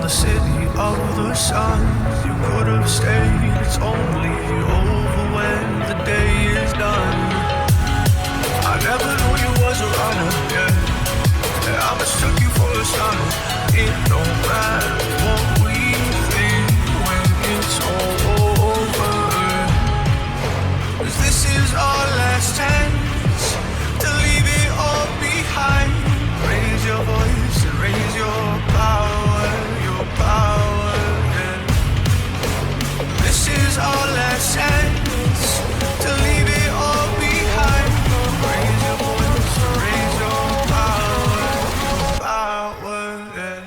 the city of the sun. You could have stayed, it's only over when the day is done. I never knew you was a runner, yeah. I mistook you for a stunner. It don't matter what we think when it's all over. 'Cause this is our last chance to leave it all behind. Raise your voice and raise your power, yeah. This is our last chance to leave it all behind. Raise your voice and raise your power, yeah.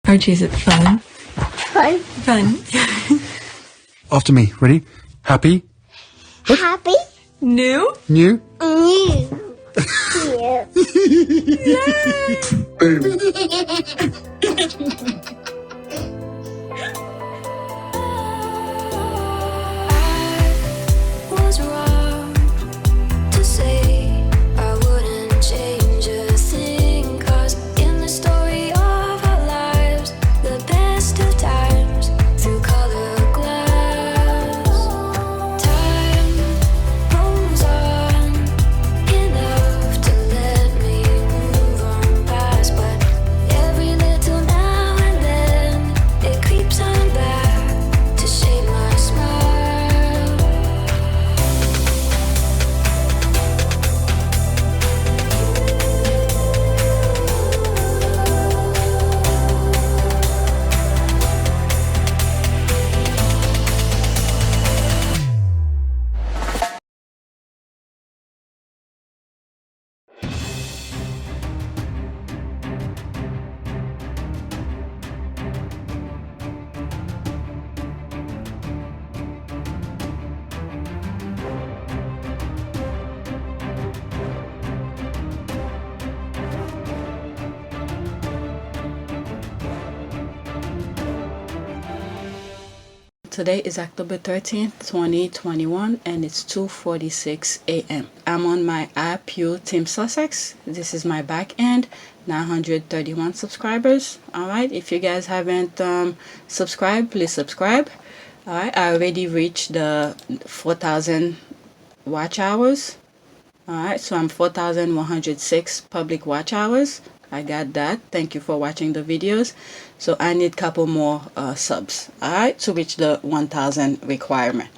Archie, is it fun? Fun. Fun. After me. Ready? Happy? Happy. New? New? New. Boom. Was wrong to say I wouldn't change a thing, 'cause in the story of our lives, the best of times through color glass, time rolls on enough to let me move on past, but every little now and then it creeps on back to shade my smile. Today is October 13th, 2021, and it's 2:46 a.m. I'm on my app, Team Sussex. This is my back end, 931 subscribers. All right, if you guys haven't subscribed, please subscribe. All right, I already reached the 4,000 watch hours. All right, so I'm 4,106 public watch hours. I got that. Thank you for watching the videos. So I need a couple more subs, all right, to reach the 1,000 requirement.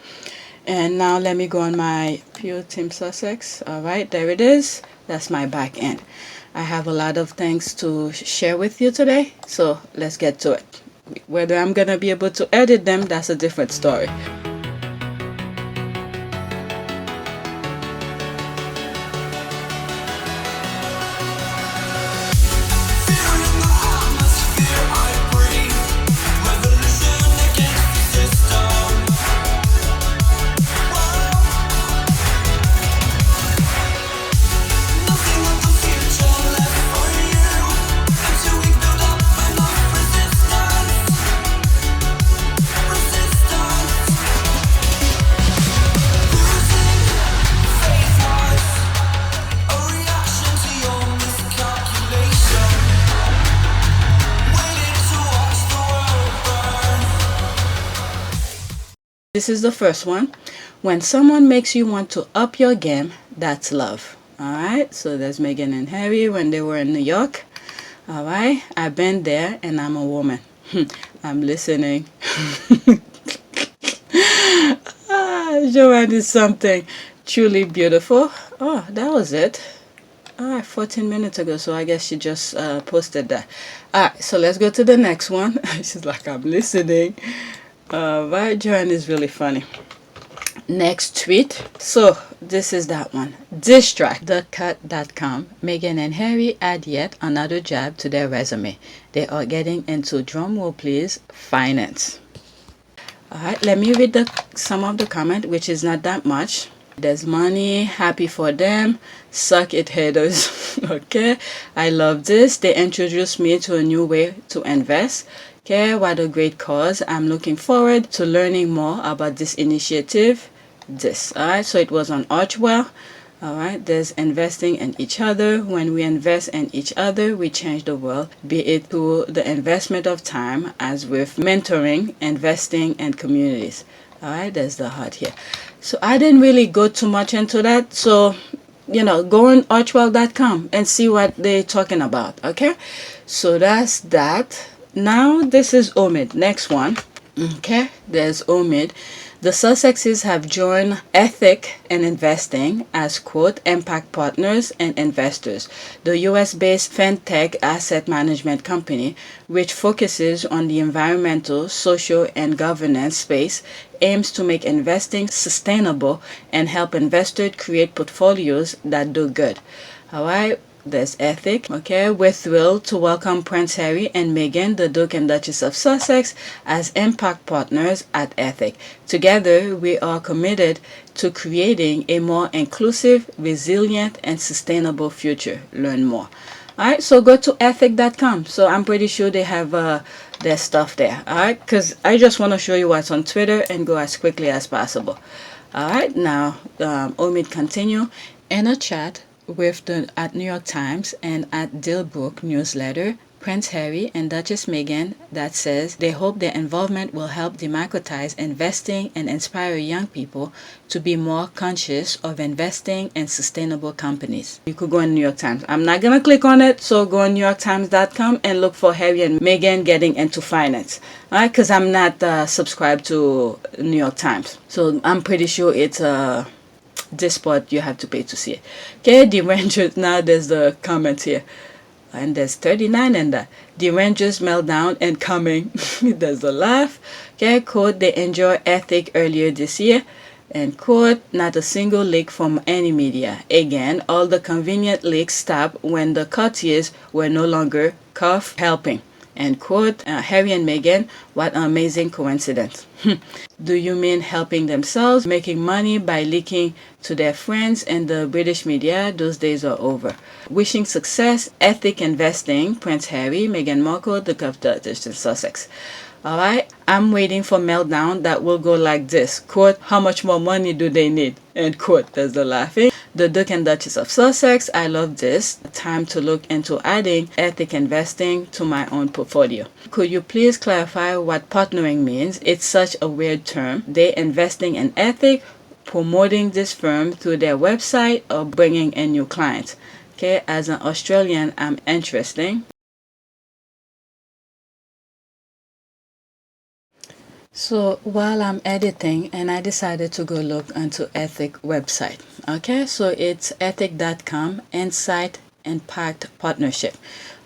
And now let me go on my Pure Team Sussex. All right, there it is. That's my back end. I have a lot of things to share with you today, so let's get to it. Whether I'm gonna be able to edit them, that's a different story. This is the first one. When someone makes you want to up your game, that's love. Alright, so there's Meghan and Harry when they were in New York. Alright, I've been there and I'm a woman. I'm listening. Joanne is something truly beautiful. Oh, that was it. Alright, 14 minutes ago, so I guess she just posted that. Alright, so let's go to the next one. She's like, I'm listening. Right, Joanne is really funny. Next tweet. So this is that one. Distract.cut.com. Meghan and Harry add yet another jab to their resume. They are getting into, drumroll please, finance. Alright, let me read some of the comment, which is not that much. There's money, happy for them, suck it haters. Okay, I love this. They introduced me to a new way to invest. Okay, what a great cause. I'm looking forward to learning more about this initiative. Alright, so it was on Archwell. Alright, there's investing in each other. When we invest in each other, we change the world, be it through the investment of time, as with mentoring, investing, and communities. Alright, there's the heart here. So I didn't really go too much into that. So, go on archwell.com and see what they're talking about. Okay, so that's that. Now this is Omid. Next one. Okay, there's Omid. The Sussexes have joined Ethic and Investing as, quote, impact partners and investors. The US-based fintech asset management company, which focuses on the environmental, social, and governance space, aims to make investing sustainable and help investors create portfolios that do good. All right. There's Ethic. Okay, we're thrilled to welcome Prince Harry and Meghan, the Duke and Duchess of Sussex, as impact partners at Ethic. Together, we are committed to creating a more inclusive, resilient, and sustainable future. Learn more. Alright, so go to ethic.com. So I'm pretty sure they have their stuff there. Alright, because I just want to show you what's on Twitter and go as quickly as possible. Alright, now Omid continue. In a chat with at New York Times and at Dillbrook newsletter, Prince Harry and Duchess Meghan that says they hope their involvement will help democratize investing and inspire young people to be more conscious of investing in sustainable companies. You could go on New York Times. I'm not going to click on it, so go on NewYorkTimes.com and look for Harry and Meghan getting into finance. Alright, because I'm not subscribed to New York Times. So I'm pretty sure it's this part you have to pay to see it. Okay, the Rangers, now there's the comment here. And there's 39 in that. The Rangers meltdown and coming. There's a laugh. Okay, quote, they enjoy Ethic earlier this year. And quote, not a single leak from any media. Again, all the convenient leaks stopped when the courtiers were no longer helping. And quote, Harry and Meghan, what an amazing coincidence. Do you mean helping themselves, making money by leaking to their friends and the British media? Those days are over. Wishing success, Ethic investing, Prince Harry, Meghan Markle, the Duchess of Sussex. Alright, I'm waiting for meltdown that will go like this. Quote, how much more money do they need? End quote, there's the laughing. The Duke and Duchess of Sussex, I love this. Time to look into adding Ethic investing to my own portfolio. Could you please clarify what partnering means? It's such a weird term. They investing in Ethic, promoting this firm through their website, or bringing in new clients. Okay, as an Australian, I'm interested. So while I'm editing, and I decided to go look into Ethic website. Okay, so it's ethic.com, Insight Impact Partnership.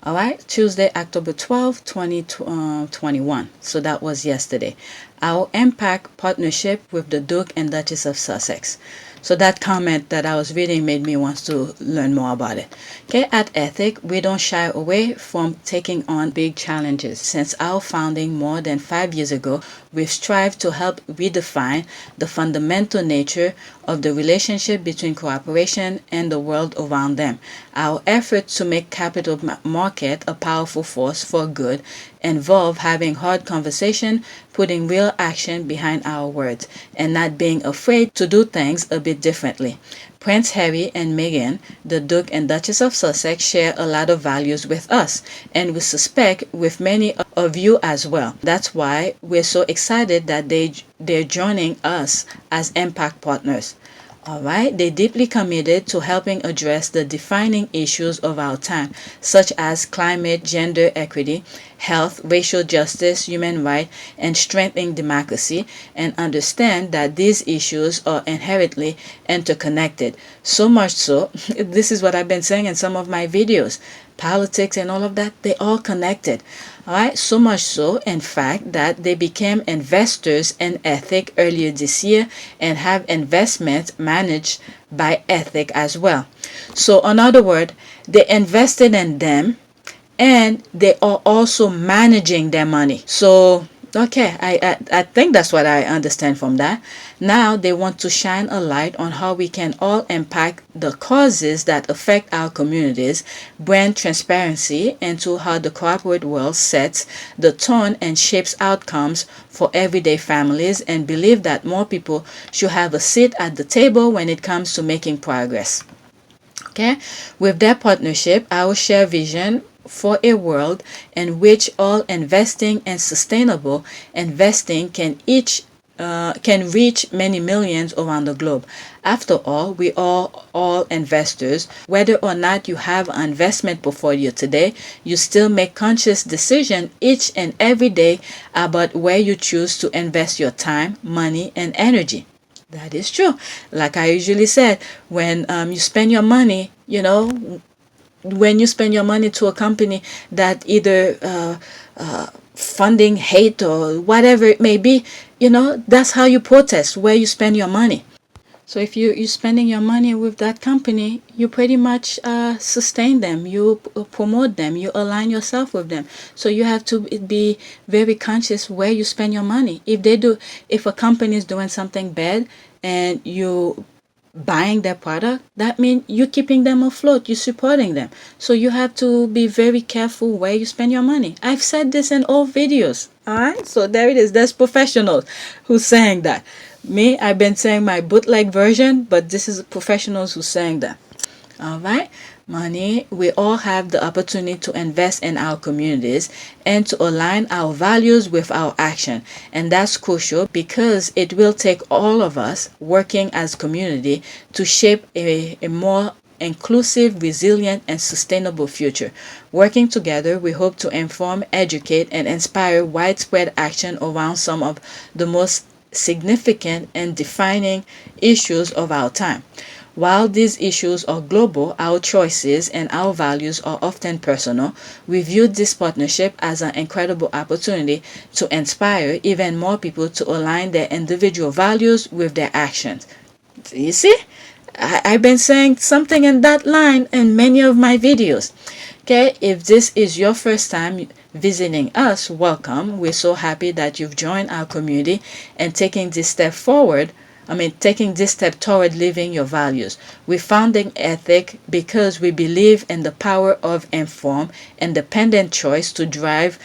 All right, Tuesday, October 12, 2021. So that was yesterday. Our impact partnership with the Duke and Duchess of Sussex. So that comment that I was reading made me want to learn more about it. Okay, at Ethic, we don't shy away from taking on big challenges. Since our founding more than 5 years ago, we've strived to help redefine the fundamental nature of the relationship between cooperation and the world around them. Our effort to make capital market a powerful force for good involve having hard conversation, putting real action behind our words, and not being afraid to do things a bit differently. Prince Harry and Meghan, the Duke and Duchess of Sussex, share a lot of values with us, and we suspect with many of you as well. That's why we're so excited that they're joining us as impact partners. Alright, they're deeply committed to helping address the defining issues of our time, such as climate, gender equity, health, racial justice, human rights, and strengthening democracy, and understand that these issues are inherently interconnected. So much so, this is what I've been saying in some of my videos, politics and all of that, they're all connected. Alright, so much so, in fact, that they became investors in Ethic earlier this year and have investments managed by Ethic as well. So, in other words, they invested in them and they are also managing their money. So, okay, I think that's what I understand from that. Now they want to shine a light on how we can all impact the causes that affect our communities, bring transparency into how the corporate world sets the tone and shapes outcomes for everyday families, and believe that more people should have a seat at the table when it comes to making progress. Okay, with their partnership, I will share vision for a world in which all investing and sustainable investing can reach many millions around the globe. After all, we are all investors. Whether or not you have an investment portfolio today, you still make conscious decisions each and every day about where you choose to invest your time, money, and energy. That is true. Like I usually said, when you spend your money, when you spend your money to a company that either funding hate or whatever it may be, that's how you protest where you spend your money. So if you're spending your money with that company, you pretty much sustain them, you promote them, you align yourself with them. So you have to be very conscious where you spend your money. If a company is doing something bad and you buying their product, that means you're keeping them afloat, you're supporting them. So you have to be very careful where you spend your money. I've said this in all videos. Alright, so there it is. There's professionals who's saying that. Me, I've been saying my bootleg version, but this is professionals who's saying that. Alright, money, we all have the opportunity to invest in our communities and to align our values with our action. And that's crucial because it will take all of us working as community to shape a more inclusive, resilient, and sustainable future. Working together, we hope to inform, educate, and inspire widespread action around some of the most significant and defining issues of our time. While these issues are global, our choices and our values are often personal. We view this partnership as an incredible opportunity to inspire even more people to align their individual values with their actions. You see? I've been saying something in that line in many of my videos. Okay, if this is your first time visiting us, welcome. We're so happy that you've joined our community and taking this step toward living your values. We're founding Ethic because we believe in the power of informed, independent choice to drive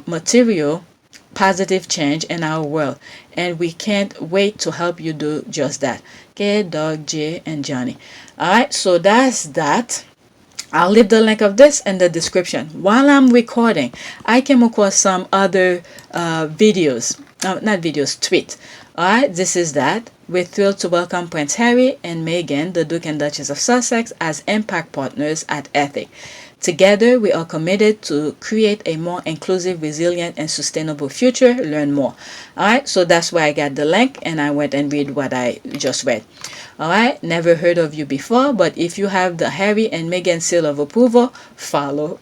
material positive change in our world, and we can't wait to help you do just that. Okay, Doug, Jay, and Johnny. Alright, so that's that. I'll leave the link of this in the description. While I'm recording, I came across some other tweet. Alright, this is that. We're thrilled to welcome Prince Harry and Meghan, the Duke and Duchess of Sussex, as impact partners at Ethic. Together, we are committed to create a more inclusive, resilient, and sustainable future. Learn more. Alright, so that's where I got the link, and I went and read what I just read. Alright, never heard of you before, but if you have the Harry and Meghan seal of approval, follow.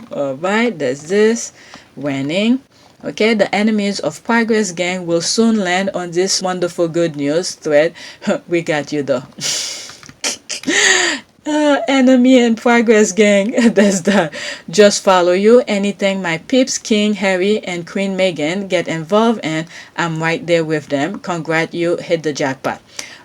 Alright, there's this. Winning. Okay, the enemies of progress gang will soon land on this wonderful good news thread. We got you though. Enemy and progress gang. That's that. Just follow you. Anything my peeps King Harry and Queen Meghan get involved in, I'm right there with them. Congrats, you hit the jackpot.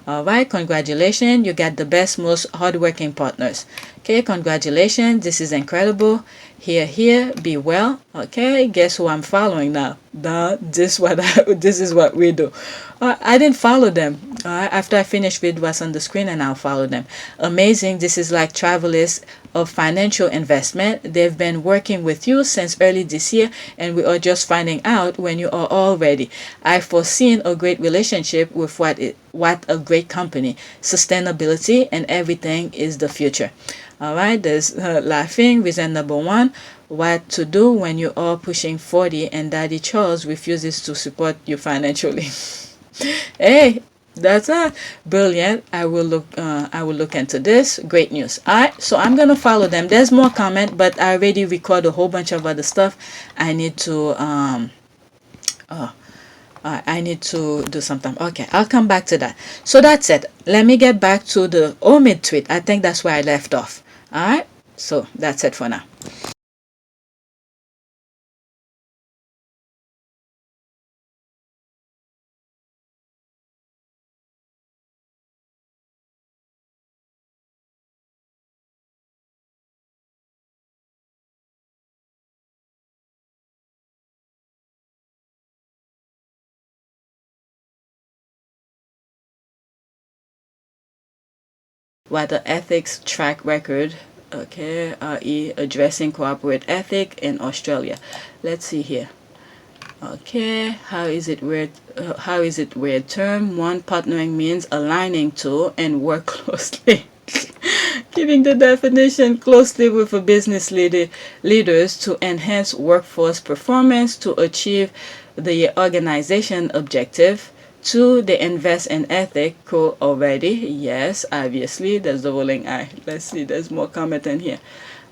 Alright, congratulations. You got the best, most hardworking partners. Okay, congratulations. This is incredible. Here, be well. Okay, guess who I'm following now? This is what we do. I didn't follow them. After I finish with what's on the screen, and I'll follow them. Amazing. This is like travelers of financial investment. They've been working with you since early this year, and we are just finding out when you are all ready. I've foreseen a great relationship with what a great company. Sustainability and everything is the future. All right, there's laughing. Reason number 1, what to do when you are pushing 40 and Daddy Charles refuses to support you financially. Hey, that's brilliant. I will look into this. Great news. All right, so I'm gonna follow them. There's more comment, but I already record a whole bunch of other stuff. I need to do something. Okay, I'll come back to that. So that's it. Let me get back to the Omid tweet. I think that's where I left off. All right, so that's it for now. What the ethics track record, okay, i.e. addressing corporate ethic in Australia. Let's see here. Okay, how is it weird term? 1, partnering means aligning to and work closely. Giving the definition closely with a business leaders to enhance workforce performance to achieve the organization objective. 2, they invest in ethical already. Yes, obviously, there's the rolling eye. Let's see, there's more comment in here.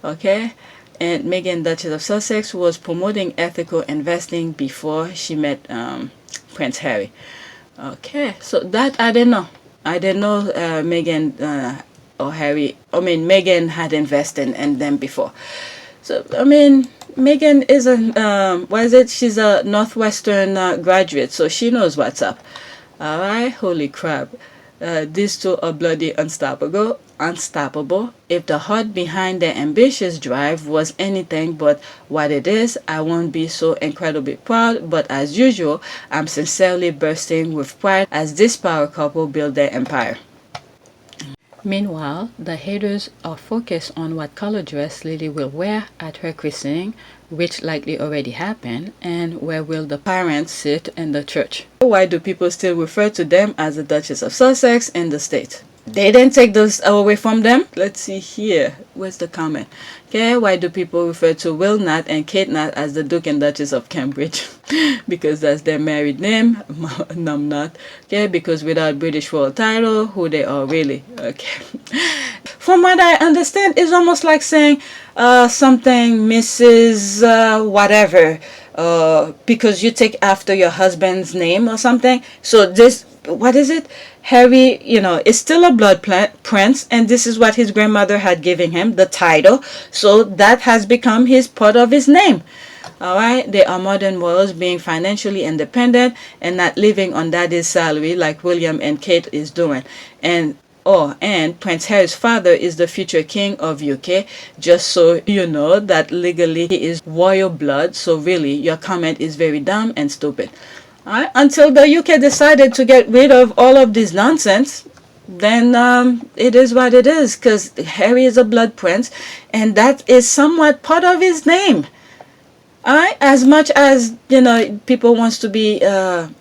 Okay, and Meghan, Duchess of Sussex, was promoting ethical investing before she met Prince Harry. Okay, so that I didn't know. Meghan or Harry. I mean, Meghan had invested in them before. So I mean, Meghan is she's a Northwestern graduate, so she knows what's up. All right, holy crap. These two are bloody unstoppable. If the heart behind their ambitious drive was anything but what it is, I won't be so incredibly proud, but as usual, I'm sincerely bursting with pride as this power couple build their empire. Meanwhile, the haters are focused on what color dress Lili will wear at her christening, which likely already happened, and where will the parents sit in the church. Why do people still refer to them as the Duchess of Sussex in the States? They didn't take those away from them. Let's see here. Where's the comment? Okay, why do people refer to Will Nat and Kate Nat as the Duke and Duchess of Cambridge? Because that's their married name. Num not. Okay, because without British royal title, who they are really. Okay. From what I understand, it's almost like saying something Mrs. Whatever. Because you take after your husband's name or something. So this, what is it? Harry, is still a blood prince, and this is what his grandmother had given him, the title. So that has become part of his name. All right, they are modern royals, being financially independent and not living on daddy's salary like William and Kate is doing. And Prince Harry's father is the future king of UK, just so you know that legally he is royal blood. So really, your comment is very dumb and stupid. Alright, until the UK decided to get rid of all of this nonsense, then it is what it is, because Harry is a blood prince, and that is somewhat part of his name. Alright, as much as, people wants to be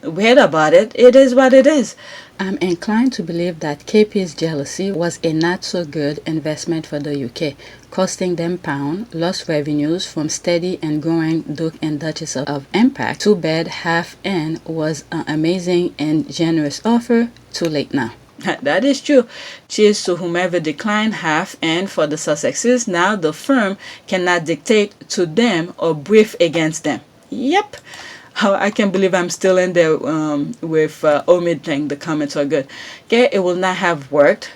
weird about it, it is what it is. I'm inclined to believe that KP's jealousy was a not-so-good investment for the UK, costing them pound, lost revenues from steady and growing Duke and Duchess of Impact. Too bad half N was an amazing and generous offer, too late now. That is true. Cheers to whomever declined half N for the Sussexes. Now the firm cannot dictate to them or brief against them. Yep. I can't believe I'm still in there with Omid thing. The comments are good. Okay, it will not have worked.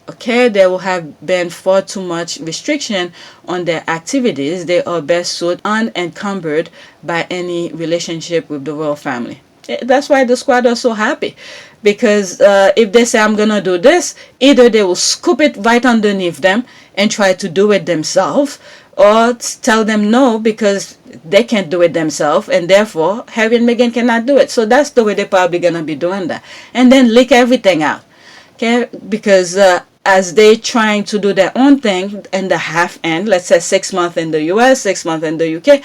Okay, there will have been far too much restriction on their activities. They are best suited unencumbered by any relationship with the royal family. That's why the squad are so happy, because if they say I'm gonna do this, either they will scoop it right underneath them and try to do it themselves, or tell them no because they can't do it themselves, and therefore Harry and Meghan cannot do it. So that's the way they're probably gonna be doing that, and then leak everything out, okay? Because as they trying to do their own thing in the half end, let's say 6 months in the US, 6 months in the UK.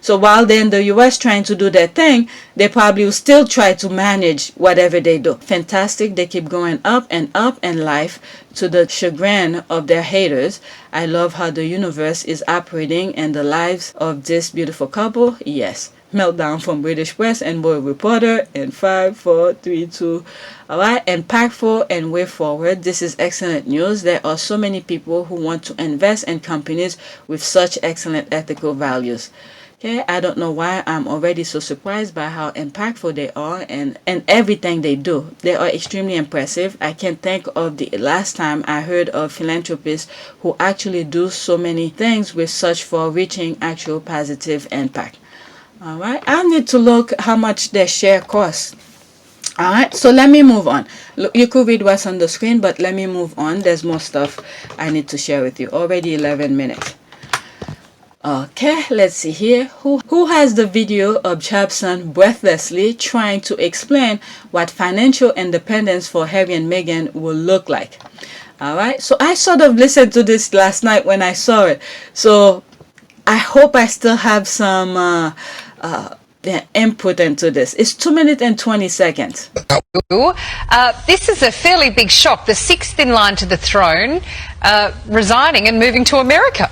So while they're in the US trying to do their thing, they probably will still try to manage whatever they do. Fantastic. They keep going up in life to the chagrin of their haters. I love how the universe is operating in the lives of this beautiful couple. Yes. Meltdown from British Press and World Reporter in 5, 4, 3, 2. All right. Impactful and way forward. This is excellent news. There are so many people who want to invest in companies with such excellent ethical values. Okay, I don't know why I'm already so surprised by how impactful they are and everything they do. They are extremely impressive. I can't think of the last time I heard of philanthropists who actually do so many things with such far-reaching actual positive impact. All right, I need to look how much their share costs. All right, so let me move on. Look, you could read what's on the screen, but let me move on. There's more stuff I need to share with you. Already 11 minutes. Okay, let's see here. Who has the video of Jobson breathlessly trying to explain what financial independence for Harry and Meghan will look like? All right, so I sort of listened to this last night when I saw it. So I hope I still have some input into this. It's 2 minutes and 20 seconds. This is a fairly big shock. The sixth in line to the throne, resigning and moving to America.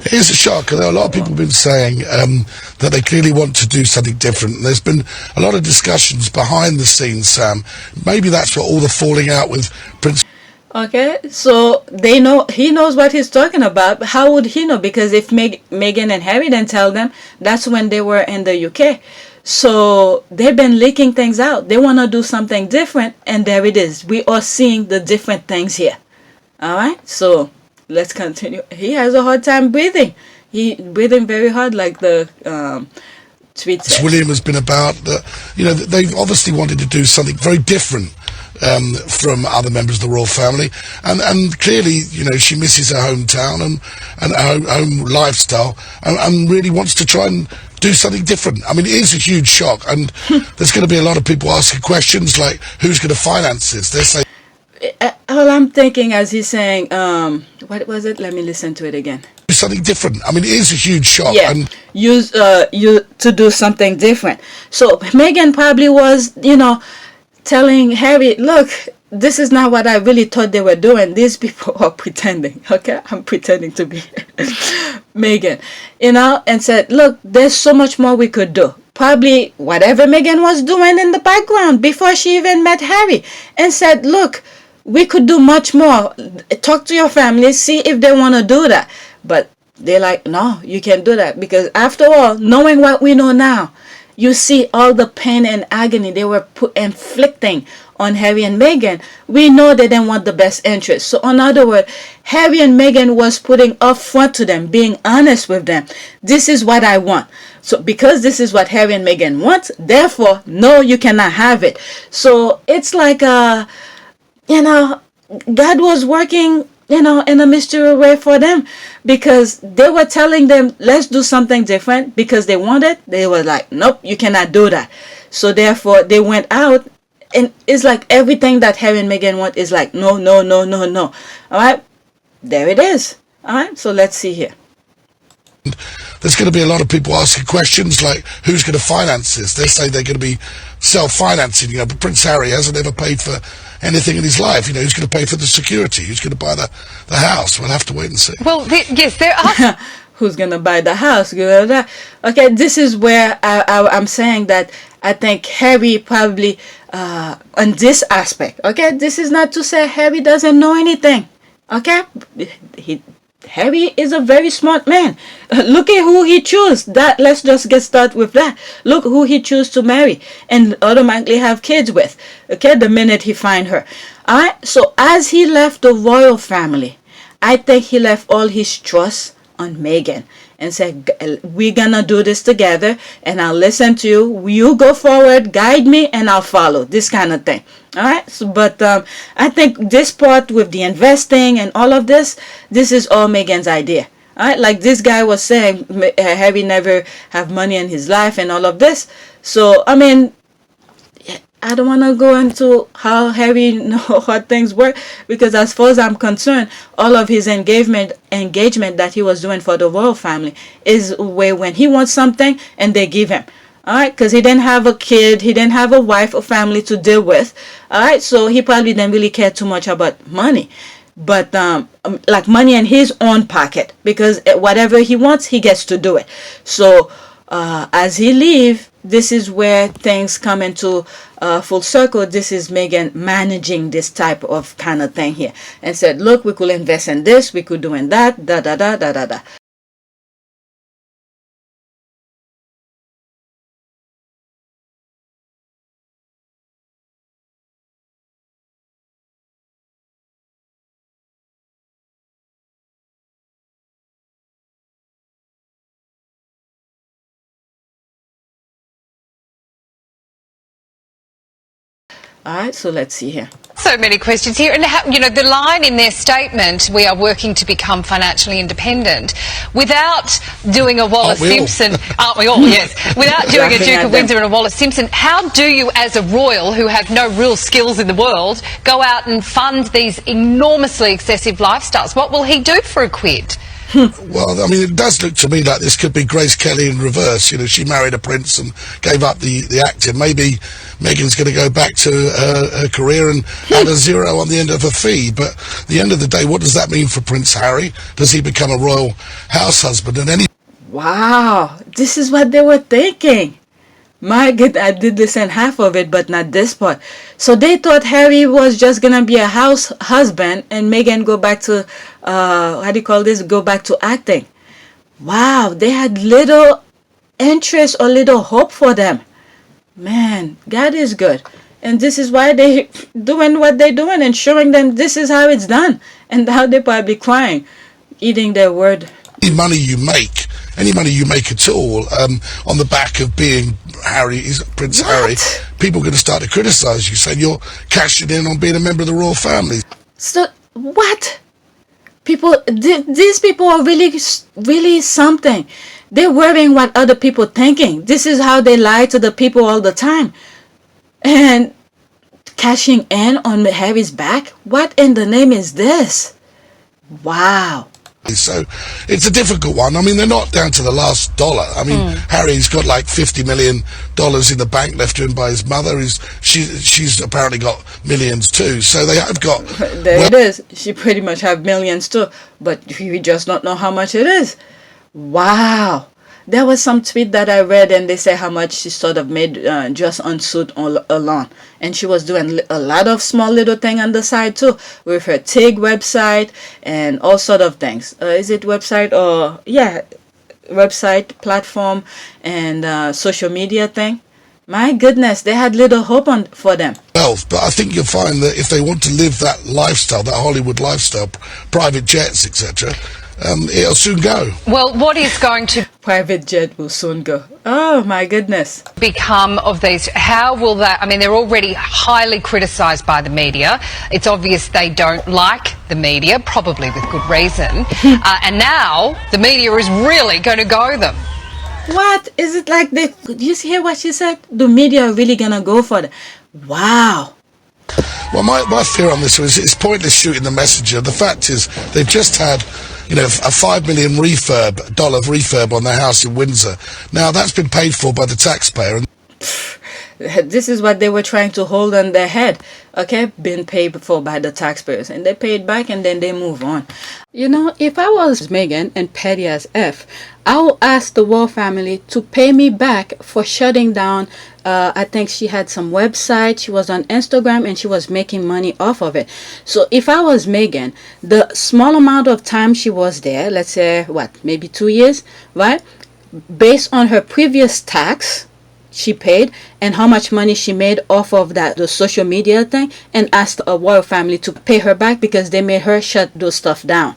It is a shock. A lot of people have been saying that they clearly want to do something different. There's been a lot of discussions behind the scenes, Sam. Maybe that's what all the falling out with Prince. Okay, so they know, he knows what he's talking about. How would he know? Because if Meghan and Harry didn't tell them, that's when they were in the UK. So they've been leaking things out. They want to do something different, and there it is. We are seeing the different things here. All right, so let's continue. He has a hard time breathing. He breathing very hard, like the tweet said. William has been about that. You know, they've obviously wanted to do something very different from other members of the royal family, and clearly, you know, she misses her hometown and her home lifestyle, and really wants to try and do something different. I mean, it is a huge shock, and there's going to be a lot of people asking questions like, who's going to finance this? They're saying. All I'm thinking as he's saying, what was it? Let me listen to it again. Something different. I mean, it is a huge shock. Yeah, and use you to do something different. So Meghan probably was, you know, telling Harry, look, this is not what I really thought they were doing. These people are pretending. Okay, I'm pretending to be Meghan, you know, and said, look, there's so much more we could do. Probably whatever Meghan was doing in the background before she even met Harry, and said, look, we could do much more. Talk to your family, see if they want to do that. But they're like, no, you can't do that. Because after all, knowing what we know now, you see all the pain and agony they were inflicting on Harry and Meghan. We know they didn't want the best interest. So in other words, Harry and Meghan was putting up front to them, being honest with them. This is what I want. So because this is what Harry and Meghan want, therefore, no, you cannot have it. So it's like, you know, God was working, you know, in a mysterious way for them, because they were telling them, let's do something different, because they wanted. They were like, nope, you cannot do that. So therefore, they went out, and it's like everything that Harry and Meghan want is like, no, no, no, no, no. All right, there it is. All right, so let's see here. There's going to be a lot of people asking questions like, who's going to finance this? They say they're going to be self-financing, you know, but Prince Harry hasn't ever paid for anything in his life. You know, who's going to pay for the security? Who's going to buy the house? We'll have to wait and see. Well, yes, there are. Who's going to buy the house? Okay, this is where I'm saying that I think Harry probably, on this aspect, okay, this is not to say Harry doesn't know anything, okay? Harry is a very smart man. Look at who he chose. That, let's just get started with that. Look who he chose to marry and automatically have kids with. Okay, the minute he find her. All right. So as he left the royal family, I think he left all his trust on Meghan, and said, we're gonna do this together, and I'll listen to you. You go forward, guide me, and I'll follow. This kind of thing. All right. So, but I think this part with the investing and all of this is all Meghan's idea. All right. Like this guy was saying, Harry never have money in his life and all of this. So I mean, I don't want to go into how Harry know how things work, because as far as I'm concerned, all of his engagement that he was doing for the royal family is where when he wants something and they give him. All right, because he didn't have a kid, he didn't have a wife or family to deal with. All right, so he probably didn't really care too much about money, but like money in his own pocket, because whatever he wants, he gets to do it. So as he leave, this is where things come into full circle. This is Meghan managing this type of kind of thing here, and said, look, we could invest in this, we could do in that, da da da da da da. All right, so let's see here. So many questions here. And, the line in their statement, we are working to become financially independent, without doing a Wallace Simpson, aren't we all? Yes. Without doing a Duke of Windsor and a Wallace Simpson, how do you, as a royal who have no real skills in the world, go out and fund these enormously excessive lifestyles? What will he do for a quid? Well, I mean, it does look to me like this could be Grace Kelly in reverse. She married a prince and gave up the acting. Maybe Meghan's going to go back to her career and add a zero on the end of her fee. But at the end of the day, what does that mean for Prince Harry? Does he become a royal house husband? And Wow, this is what they were thinking. My goodness, I did listen half of it, but not this part. So they thought Harry was just gonna be a house husband and Meghan go back to go back to acting. Wow, they had little interest or little hope for them. Man, God is good. And this is why they doing what they're doing and showing them this is how it's done. And how they probably crying, eating their word. any money you make at all, on the back of being Prince Harry, people are going to start to criticise you, saying you're cashing in on being a member of the royal family. So what? These people are really something. They're worrying what other people thinking. This is how they lie to the people all the time, and cashing in on Harry's back. What in the name is this? Wow. So it's a difficult one. I mean, they're not down to the last dollar. I mean, Harry's got like $50 million in the bank left to him by his mother. She's apparently got millions too. So they have got... There it is. She pretty much have millions too. But we just don't know how much it is. Wow. There was some tweet that I read and they say how much she sort of made just on suit alone. And she was doing a lot of small little thing on the side too, with her TIG website and all sort of things. Is it website or, yeah, website, platform, and social media thing? My goodness, they had little hope for them. Well, but I think you'll find that if they want to live that lifestyle, that Hollywood lifestyle, private jets, etc., it'll soon go. Well, what is going to... Private jet will soon go. Oh, my goodness. ...become of these? How will that... I mean, they're already highly criticised by the media. It's obvious they don't like the media, probably with good reason. And now the media is really going to go them. What? Is it like they... Did you hear what she said? The media are really going to go for them. Wow. Well, my fear on this is it's pointless shooting the messenger. The fact is they've just had... a $5 million refurb on their house in Windsor. Now, that's been paid for by the taxpayer. This is what they were trying to hold on their head, okay? Been paid for by the taxpayers. And they paid back and then they move on. You know, if I was Meghan and petty as F, I would ask the royal family to pay me back for shutting down. I think she had some website. She was on Instagram and she was making money off of it. So if I was Meghan, the small amount of time she was there, let's say, maybe 2 years, right? Based on her previous tax she paid and how much money she made off of the social media thing, and asked a royal family to pay her back because they made her shut those stuff down.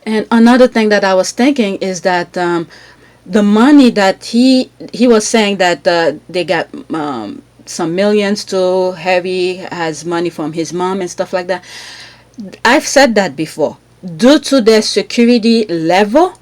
And another thing that I was thinking is that the money that he was saying that they got some millions to Harry has money from his mom and stuff like that. I've said that before. Due to their security level,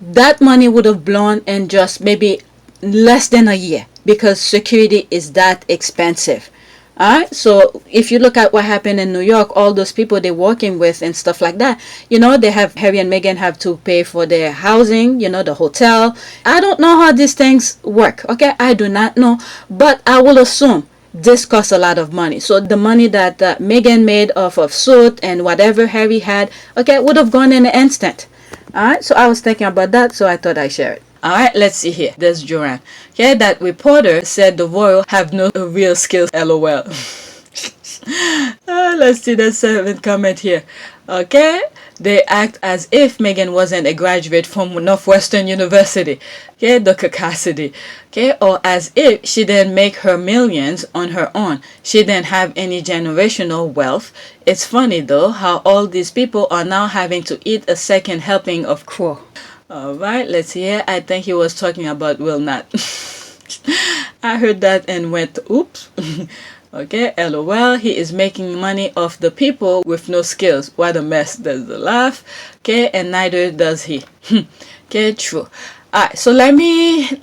that money would have blown in just maybe less than a year because security is that expensive. Alright, so if you look at what happened in New York, all those people they're working with and stuff like that, they have Harry and Meghan have to pay for their housing, the hotel. I don't know how these things work, okay? I do not know, but I will assume this costs a lot of money. So the money that Meghan made off of suit and whatever Harry had, okay, would have gone in an instant. Alright, so I was thinking about that, so I thought I'd share it. Alright, let's see here. There's Joanne. Okay, that reporter said the royal have no real skills. LOL. Let's see the 7th comment here. Okay, they act as if Meghan wasn't a graduate from Northwestern University. Okay, the caucasity. Okay, or as if she didn't make her millions on her own. She didn't have any generational wealth. It's funny though how all these people are now having to eat a second helping of crow. Alright, let's see here. I think he was talking about will not. I heard that and went, oops. Okay, LOL. He is making money off the people with no skills. What a mess. There's the laugh. Okay, and neither does he. Okay, true. Alright, so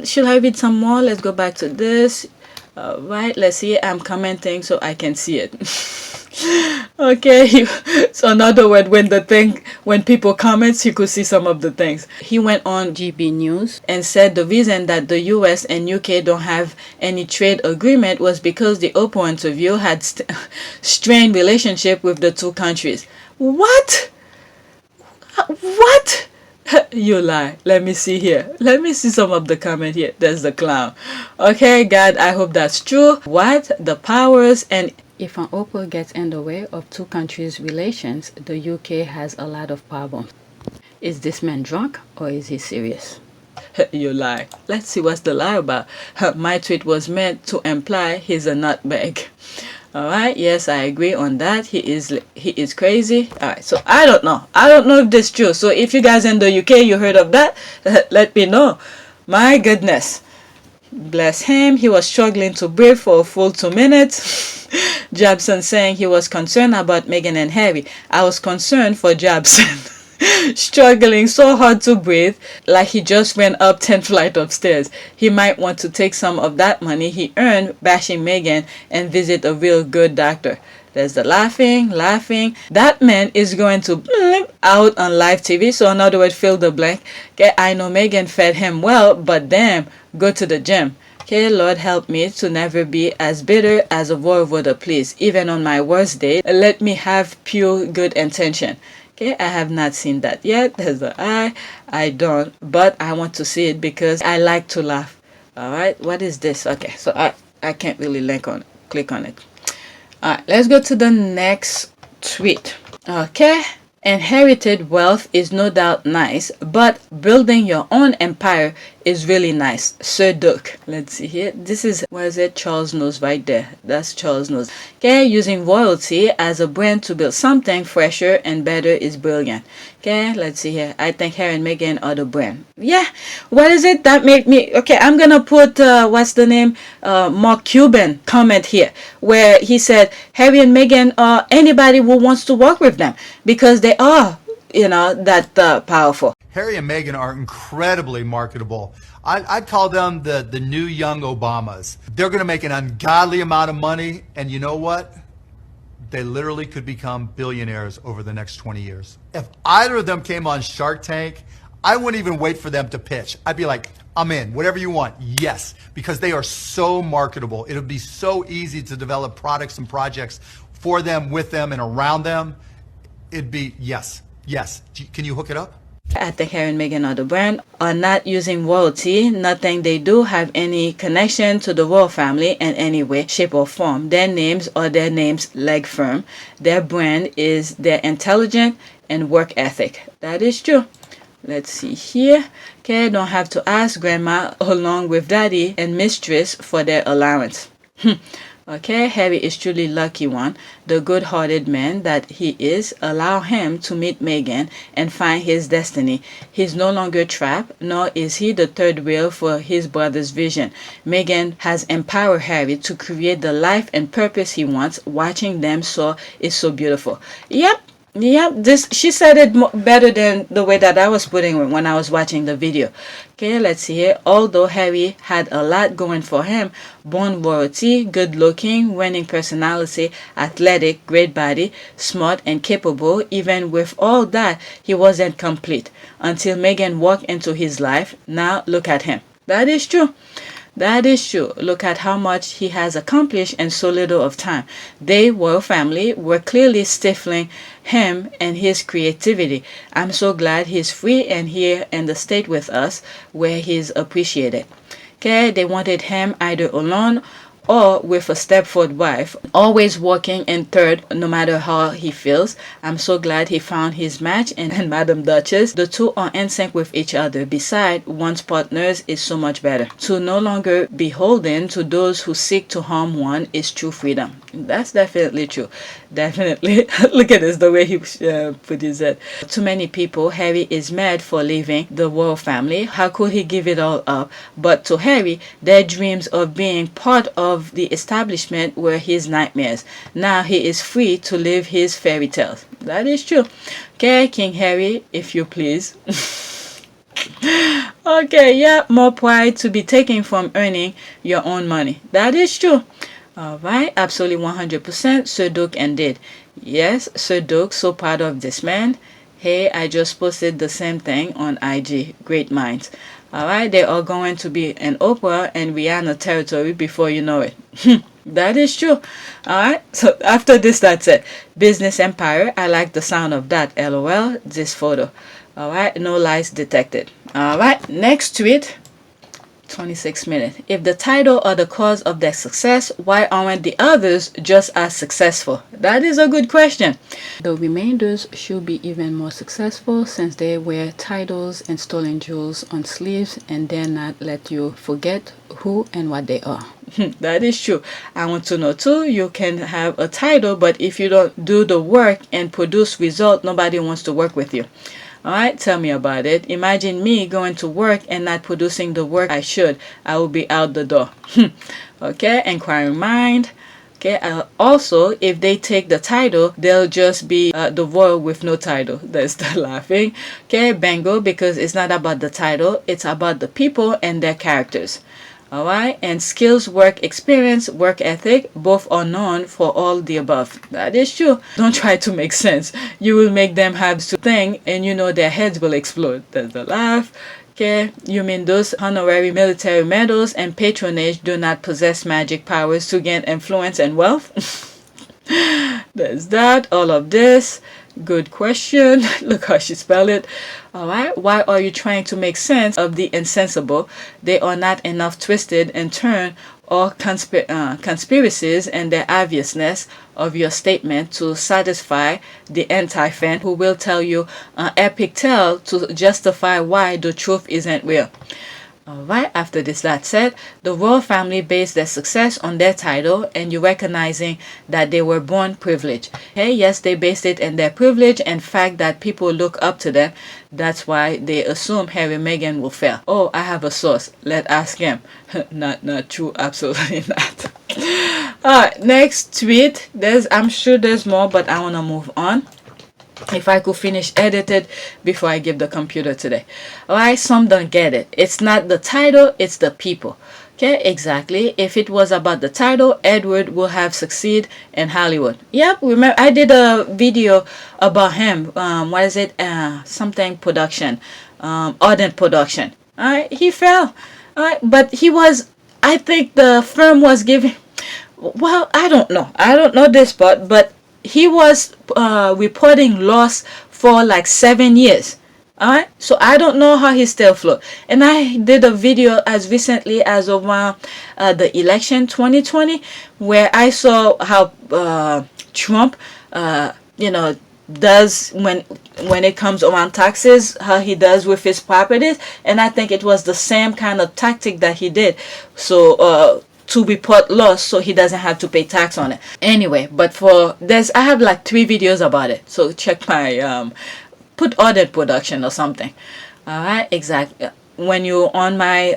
should I read some more? Let's go back to this. Alright, let's see. I'm commenting so I can see it. Okay, so in other words, when people comment, you could see some of the things. He went on GB News and said the reason that the US and UK don't have any trade agreement was because the Oprah interview had strained relationship with the two countries. What? What? You lie. Let me see here. Let me see some of the comment here. There's the clown. Okay, God, I hope that's true. What? The powers and if an Oprah gets in the way of two countries' relations, the UK has a lot of problems. Is this man drunk or is he serious? You lie. Let's see what's the lie about. My tweet was meant to imply he's a nutbag. Alright, yes, I agree on that. He is crazy. Alright, so I don't know. I don't know if this is true. So if you guys in the UK, you heard of that, let me know. My goodness. Bless him. He was struggling to breathe for a full 2 minutes. Jobson saying he was concerned about Meghan and Harry. I was concerned for Jobson. Struggling so hard to breathe, like he just went up 10 flights of stairs. He might want to take some of that money he earned bashing Meghan and visit a real good doctor. There's the laughing. That man is going to blip out on live TV. So in other words, fill the blank. Okay, I know Meghan fed him well, but damn, go to the gym. Okay, Lord help me to never be as bitter as a royal voter, please. Even on my worst day, let me have pure good intention. Okay, I have not seen that yet. There's the eye. I don't, but I want to see it because I like to laugh. Alright, what is this? Okay, so I can't really click on it. Alright, let's go to the next tweet. Okay, inherited wealth is no doubt nice, but building your own empire is really nice. Sir Duke. Let's see here. This is, what is it? Charles knows right there. That's Charles knows. Okay, using royalty as a brand to build something fresher and better is brilliant. Okay, let's see here. I think Harry and Meghan are the brand. Yeah, what is it that made me... Okay, I'm gonna put, what's the name? Mark Cuban comment here, where he said Harry and Meghan are anybody who wants to work with them because they are, that powerful. Harry and Meghan are incredibly marketable. I'd call them the new young Obamas. They're going to make an ungodly amount of money, and you know what? They literally could become billionaires over the next 20 years. If either of them came on Shark Tank, I wouldn't even wait for them to pitch. I'd be like, I'm in, whatever you want, yes, because they are so marketable. It'll be so easy to develop products and projects for them, with them, and around them. It'd be yes. Can you hook it up? I think Harry and Meghan are the brand, are not using royalty. Nothing they do have any connection to the royal family in any way, shape or form. Their names are their names leg firm. Their brand is their intelligence and work ethic. That is true. Let's see here. Okay, don't have to ask grandma along with daddy and mistress for their allowance. Okay, Harry is truly lucky one. The good-hearted man that he is allow him to meet Meghan and find his destiny. He's no longer trapped, nor is he the third wheel for his brother's vision. Meghan has empowered Harry to create the life and purpose he wants. Watching them soar is so beautiful. Yep. This she said it better than the way that I was putting it when I was watching the video. Okay, let's see here. Although Harry had a lot going for him, born royalty, good looking, winning personality, athletic, great body, smart and capable, even with all that, he wasn't complete until Meghan walked into his life. Now look at him. That is true. That is true. Look at how much he has accomplished in so little of time. They, royal family, were clearly stifling him and his creativity. I'm so glad he's free and here in the state with us where he's appreciated. Okay, they wanted him either alone or with a Stepford wife, always working in third no matter how he feels. I'm so glad he found his match and Madam Duchess. The two are in sync with each other. Besides, one's partners is so much better. To no longer beholden to those who seek to harm one is true freedom. That's definitely true. Definitely. Look at this, the way he put his head. To many people, Harry is mad for leaving the royal family. How could he give it all up? But to Harry, their dreams of being part of the establishment were his nightmares. Now he is free to live his fairy tales. That is true. Okay, King Harry, if you please. Okay, yeah, more pride to be taken from earning your own money. That is true. Alright, absolutely 100%. Sir Duke indeed. Yes, Sir Duke, so proud of this man. Hey, I just posted the same thing on IG. Great minds. Alright, they are going to be in Oprah and Rihanna territory before you know it. That is true. Alright, so after this, that's it. Business empire. I like the sound of that. LOL, this photo. Alright, no lies detected. Alright, next tweet. 26 minutes. If the title are the cause of their success, why aren't the others just as successful? That is a good question. The remainders should be even more successful since they wear titles and stolen jewels on sleeves and dare not let you forget who and what they are. That is true. I want to know too, you can have a title, but if you don't do the work and produce result, nobody wants to work with you. Alright, tell me about it. Imagine me going to work and not producing the work I should. I will be out the door. Okay, inquiring mind. Okay, also, if they take the title, they'll just be the royal with no title. That's the laughing. Okay, bingo, because it's not about the title. It's about the people and their characters. Alright, and skills, work experience, work ethic, both are known for all the above. That is true. Don't try to make sense. You will make them have to think and you know their heads will explode. That's the laugh. Okay, you mean those honorary military medals and patronage do not possess magic powers to gain influence and wealth? There's that, all of this. Good question. Look how she spelled it. Alright, why are you trying to make sense of the insensible? They are not enough twisted and turned or conspiracies and the obviousness of your statement to satisfy the anti-fan who will tell you an epic tale to justify why the truth isn't real. Alright, after this, that said, the royal family based their success on their title and you recognizing that they were born privileged. Hey, yes, they based it in their privilege and fact that people look up to them. That's why they assume Harry and Meghan will fail. Oh, I have a source. Let's ask him. Not true, absolutely not. Alright, next tweet. I'm sure there's more, but I want to move on. If I could finish edited before I give the computer today. Alright, some don't get it. It's not the title, it's the people. Okay, exactly. If it was about the title, Edward will have succeeded in Hollywood. Yep, remember I did a video about him. What is it? Something production. Ardent production. Alright, he fell. Alright, but he was, I think the firm was giving, well, I don't know this part, but he was reporting loss for like 7 years. Alright, so I don't know how he still float. And I did a video as recently as around the election 2020 where I saw how Trump does when it comes around taxes, how he does with his properties, and I think it was the same kind of tactic that he did. So to report loss so he doesn't have to pay tax on it. Anyway, but I have like 3 videos about it. So check my put audit production or something. All right, exactly. When you're on my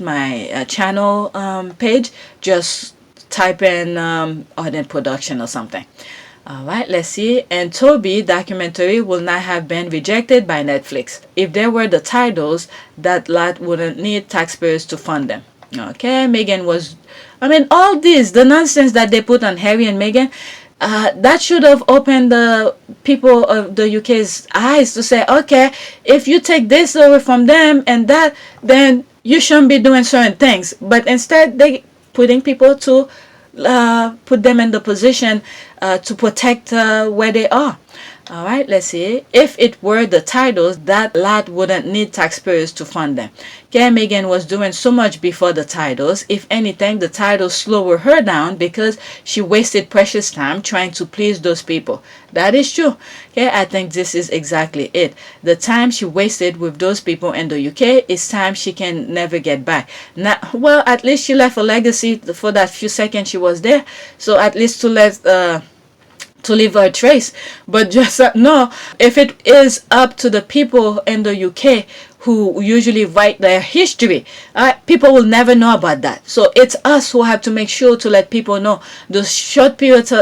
my channel page, just type in audit production or something. All right, let's see. And Toby documentary will not have been rejected by Netflix. If there were the titles, that lot wouldn't need taxpayers to fund them. Okay, Meghan was, all this, the nonsense that they put on Harry and Meghan, that should have opened the people of the UK's eyes to say, okay, if you take this away from them and that, then you shouldn't be doing certain things. But instead, they putting people to put them in the position to protect where they are. All right, let's see. If it were the titles, that lot wouldn't need taxpayers to fund them. Okay, Meghan was doing so much before the titles. If anything, the titles slowed her down because she wasted precious time trying to please those people. That is true. Okay, I think this is exactly it. The time she wasted with those people in the UK is time she can never get back. Now, well, at least she left a legacy for that few seconds she was there. So at least to leave a trace. But just no, if it is up to the people in the UK who usually write their history, people will never know about that. So it's us who have to make sure to let people know the short period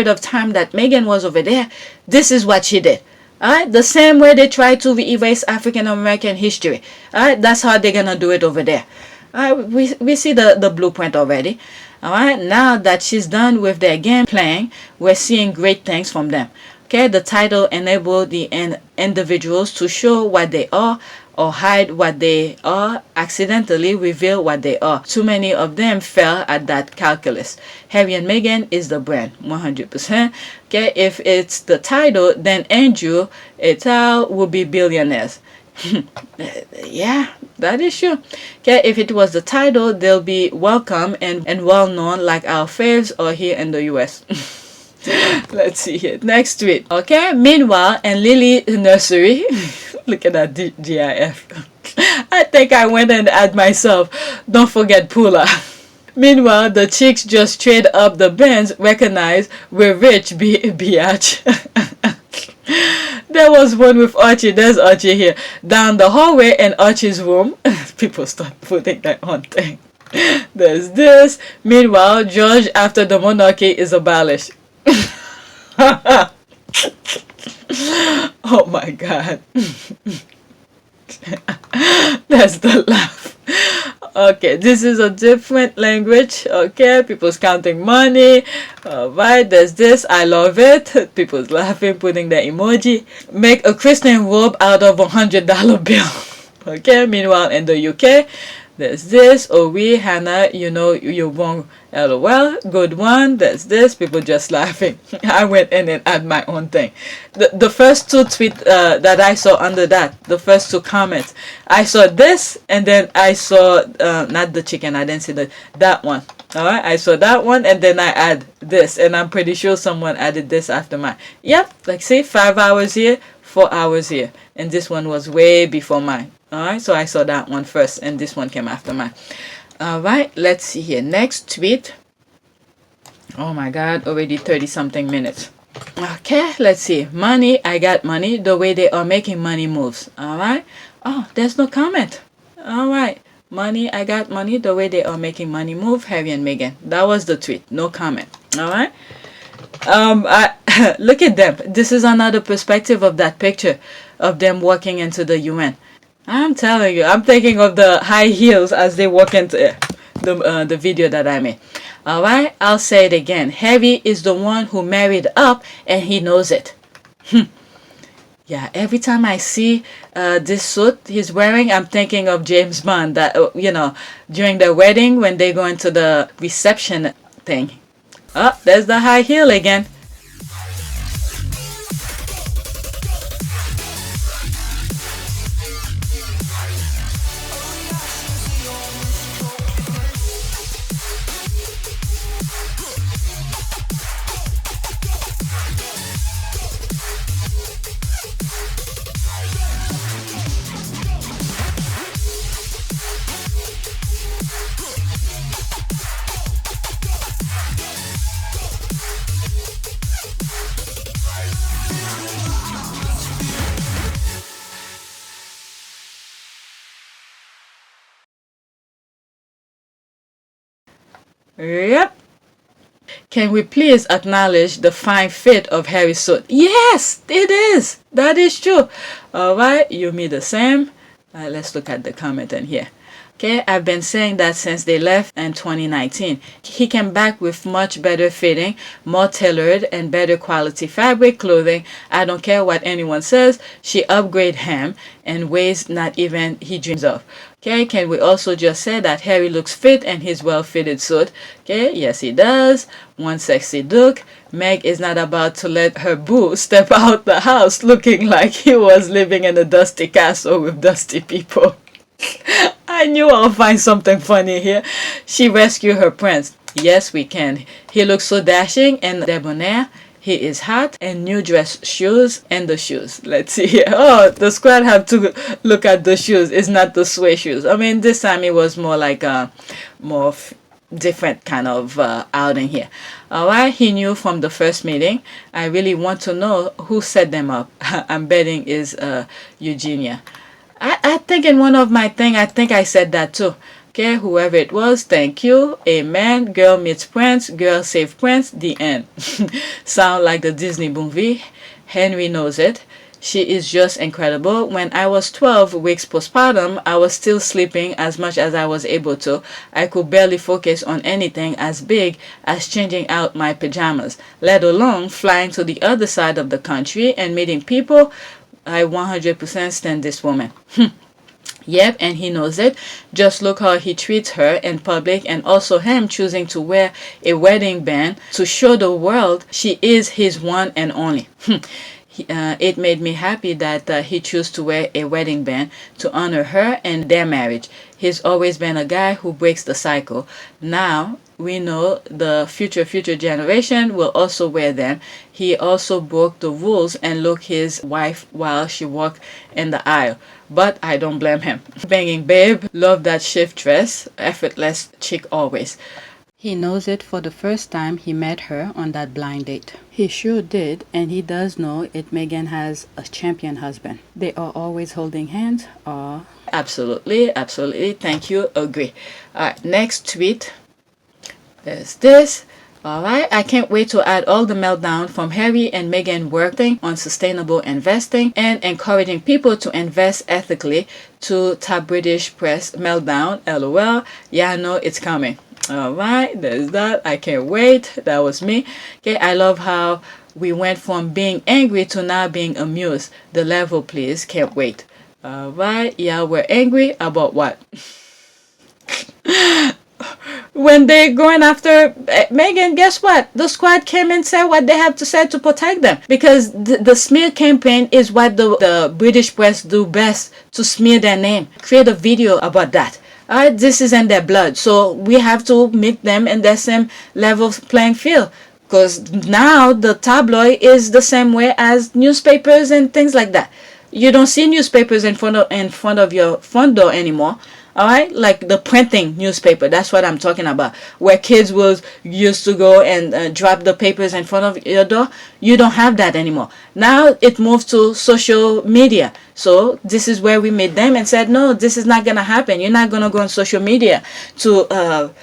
of time that Meghan was over there, this is what she did. Alright, the same way they try to erase African American history. Alright, that's how they're gonna do it over there. We see the blueprint already. Alright, now that she's done with their game playing, we're seeing great things from them. Okay, the title enabled the individuals to show what they are or hide what they are, accidentally reveal what they are. Too many of them fell at that calculus. Harry and Meghan is the brand, 100%. Okay, if it's the title, then Andrew Etal will be billionaires. Yeah, that is true. Okay, if it was the title, they'll be welcome and well known like our faves are here in the US. Let's see here. Next tweet. Okay, meanwhile, in Lili nursery, look at that GIF. I think I went and add myself, don't forget Pula. Meanwhile, the chicks just trade up the bins, recognize we're rich, biatch. There was one with Archie. There's Archie here. Down the hallway in Archie's room. People start putting their own thing. There's this. Meanwhile, George, after the monarchy is abolished. Oh my God. That's the laugh. Okay, this is a different language. Okay, people's counting money. Alright, there's this. I love it. People's laughing, putting the emoji. Make a Christian robe out of $100 bill. Okay, meanwhile in the UK, there's this. Oh, Hannah, you know you're wrong. LOL, good one. There's this. People just laughing. I went in and add my own thing. The first 2 tweets that I saw under that, the first 2 comments, I saw this and then I saw not the chicken. I didn't see that one. All right, I saw that one and then I add this, and I'm pretty sure someone added this after mine. Yep, like see, 5 hours here, 4 hours here, and this one was way before mine. All right, so I saw that one first and this one came after mine. All right, let's see here. Next tweet. Oh my God, already 30 something minutes. Okay, let's see. Money, I got money. The way they are making money moves. All right. Oh, there's no comment. All right. Money, I got money. The way they are making money move. Harry and Meghan. That was the tweet. No comment. All right. Look at them. This is another perspective of that picture of them walking into the UN. I'm telling you, I'm thinking of the high heels as they walk into the video that I made. All right, I'll say it again. Harry is the one who married up, and he knows it. Yeah, every time I see this suit he's wearing, I'm thinking of James Bond. That during the wedding when they go into the reception thing. Oh, there's the high heel again. Yep. Can we please acknowledge the fine fit of Harry's suit? Yes, it is. That is true. All right, you me the same. Let's look at the comment in here. Okay, I've been saying that since they left in 2019. He came back with much better fitting, more tailored, and better quality fabric clothing. I don't care what anyone says. She upgraded him in ways not even he dreams of. Okay, can we also just say that Harry looks fit in his well-fitted suit? Okay, yes he does. One sexy look. Meg is not about to let her boo step out the house looking like he was living in a dusty castle with dusty people. I knew I'll find something funny here. She rescued her prince. Yes, we can. He looks so dashing and debonair. He is hot and new dress shoes and the shoes. Let's see here. Oh, the squad have to look at the shoes. It's not the sway shoes. I mean, this time it was more like a more different kind of outing here. Alright, he knew from the first meeting. I really want to know who set them up. I'm betting is Eugenia. I think in one of my thing, I think I said that too. Okay, whoever it was, thank you. Amen. Girl meets prince. Girl save prince. The end. Sound like the Disney movie. Henry knows it. She is just incredible. When I was 12 weeks postpartum, I was still sleeping as much as I was able to. I could barely focus on anything as big as changing out my pajamas, let alone flying to the other side of the country and meeting people. I 100% stand this woman. Yep, and he knows it. Just look how he treats her in public, and also him choosing to wear a wedding band to show the world she is his one and only. It made me happy that he chose to wear a wedding band to honor her and their marriage. He's always been a guy who breaks the cycle. Now we know the future generation will also wear them. He also broke the rules and looked his wife while she walked in the aisle. But I don't blame him. Banging babe, love that shift dress, effortless chick always. He knows it for the first time he met her on that blind date. He sure did, and he does know it. Meghan has a champion husband. They are always holding hands. Absolutely, absolutely. Thank you. Agree. Alright, next tweet. There's this. Alright, I can't wait to add all the meltdown from Harry and Meghan working on sustainable investing and encouraging people to invest ethically to top British press meltdown. LOL. Yeah, I know it's coming. Alright, there's that. I can't wait. That was me. Okay, I love how we went from being angry to now being amused. The level, please. Can't wait. Alright, yeah, we're angry about what? When they're going after Meghan, guess what? The squad came and said what they have to say to protect them. Because the smear campaign is what the British press do best, to smear their name. Create a video about that. Alright, this is in their blood. So we have to meet them in the same level playing field. Because now the tabloid is the same way as newspapers and things like that. You don't see newspapers in front of your front door anymore. Alright, like the printing newspaper, that's what I'm talking about. Where kids used to go and drop the papers in front of your door. You don't have that anymore. Now it moved to social media. So this is where we made them and said, no, this is not gonna happen. You're not gonna go on social media to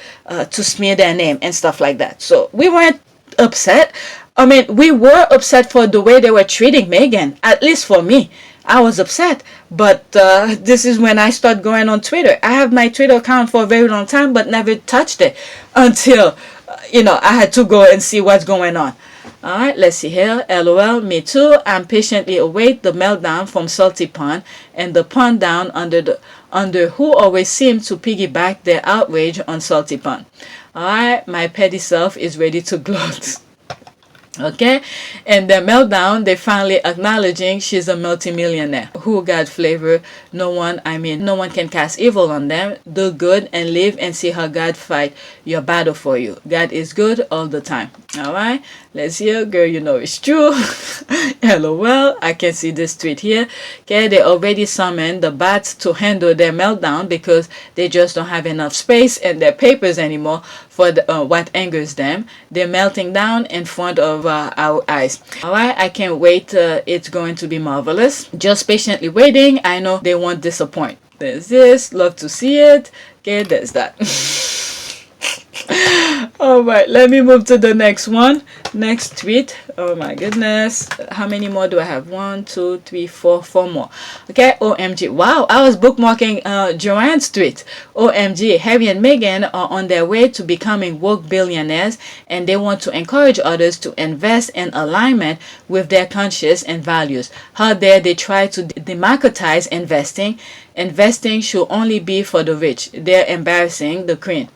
smear their name and stuff like that. So we weren't upset. I mean, we were upset for the way they were treating Meghan. At least for me, I was upset. But this is when I start going on Twitter. I have my Twitter account for a very long time, but never touched it until, I had to go and see what's going on. Alright, let's see here. LOL, me too. I'm patiently await the meltdown from Salty Pond and the pond down under who always seem to piggyback their outrage on Salty Pond. Alright, my petty self is ready to gloat. Okay, and the meltdown, they finally acknowledging she's a multimillionaire who got flavor. No one can cast evil on them. Do good and live and see how God fight your battle for you. God is good all the time. All right, Let's hear, girl, you know it's true. LOL. I can see this tweet here. Okay, they already summoned the bats to handle their meltdown because they just don't have enough space in their papers anymore for what angers them. They're melting down in front of our eyes. Alright, I can't wait. It's going to be marvelous. Just patiently waiting. I know they won't disappoint. There's this. Love to see it. Okay, there's that. Alright, let me move to the next one. Next tweet. Oh my goodness. How many more do I have? 1, 2, 3, 4 more. Okay, OMG. Wow, I was bookmarking Joanne's tweet. OMG, Harry and Meghan are on their way to becoming woke billionaires, and they want to encourage others to invest in alignment with their conscience and values. How dare they try to democratize investing? Investing should only be for the rich. They're embarrassing the Queen.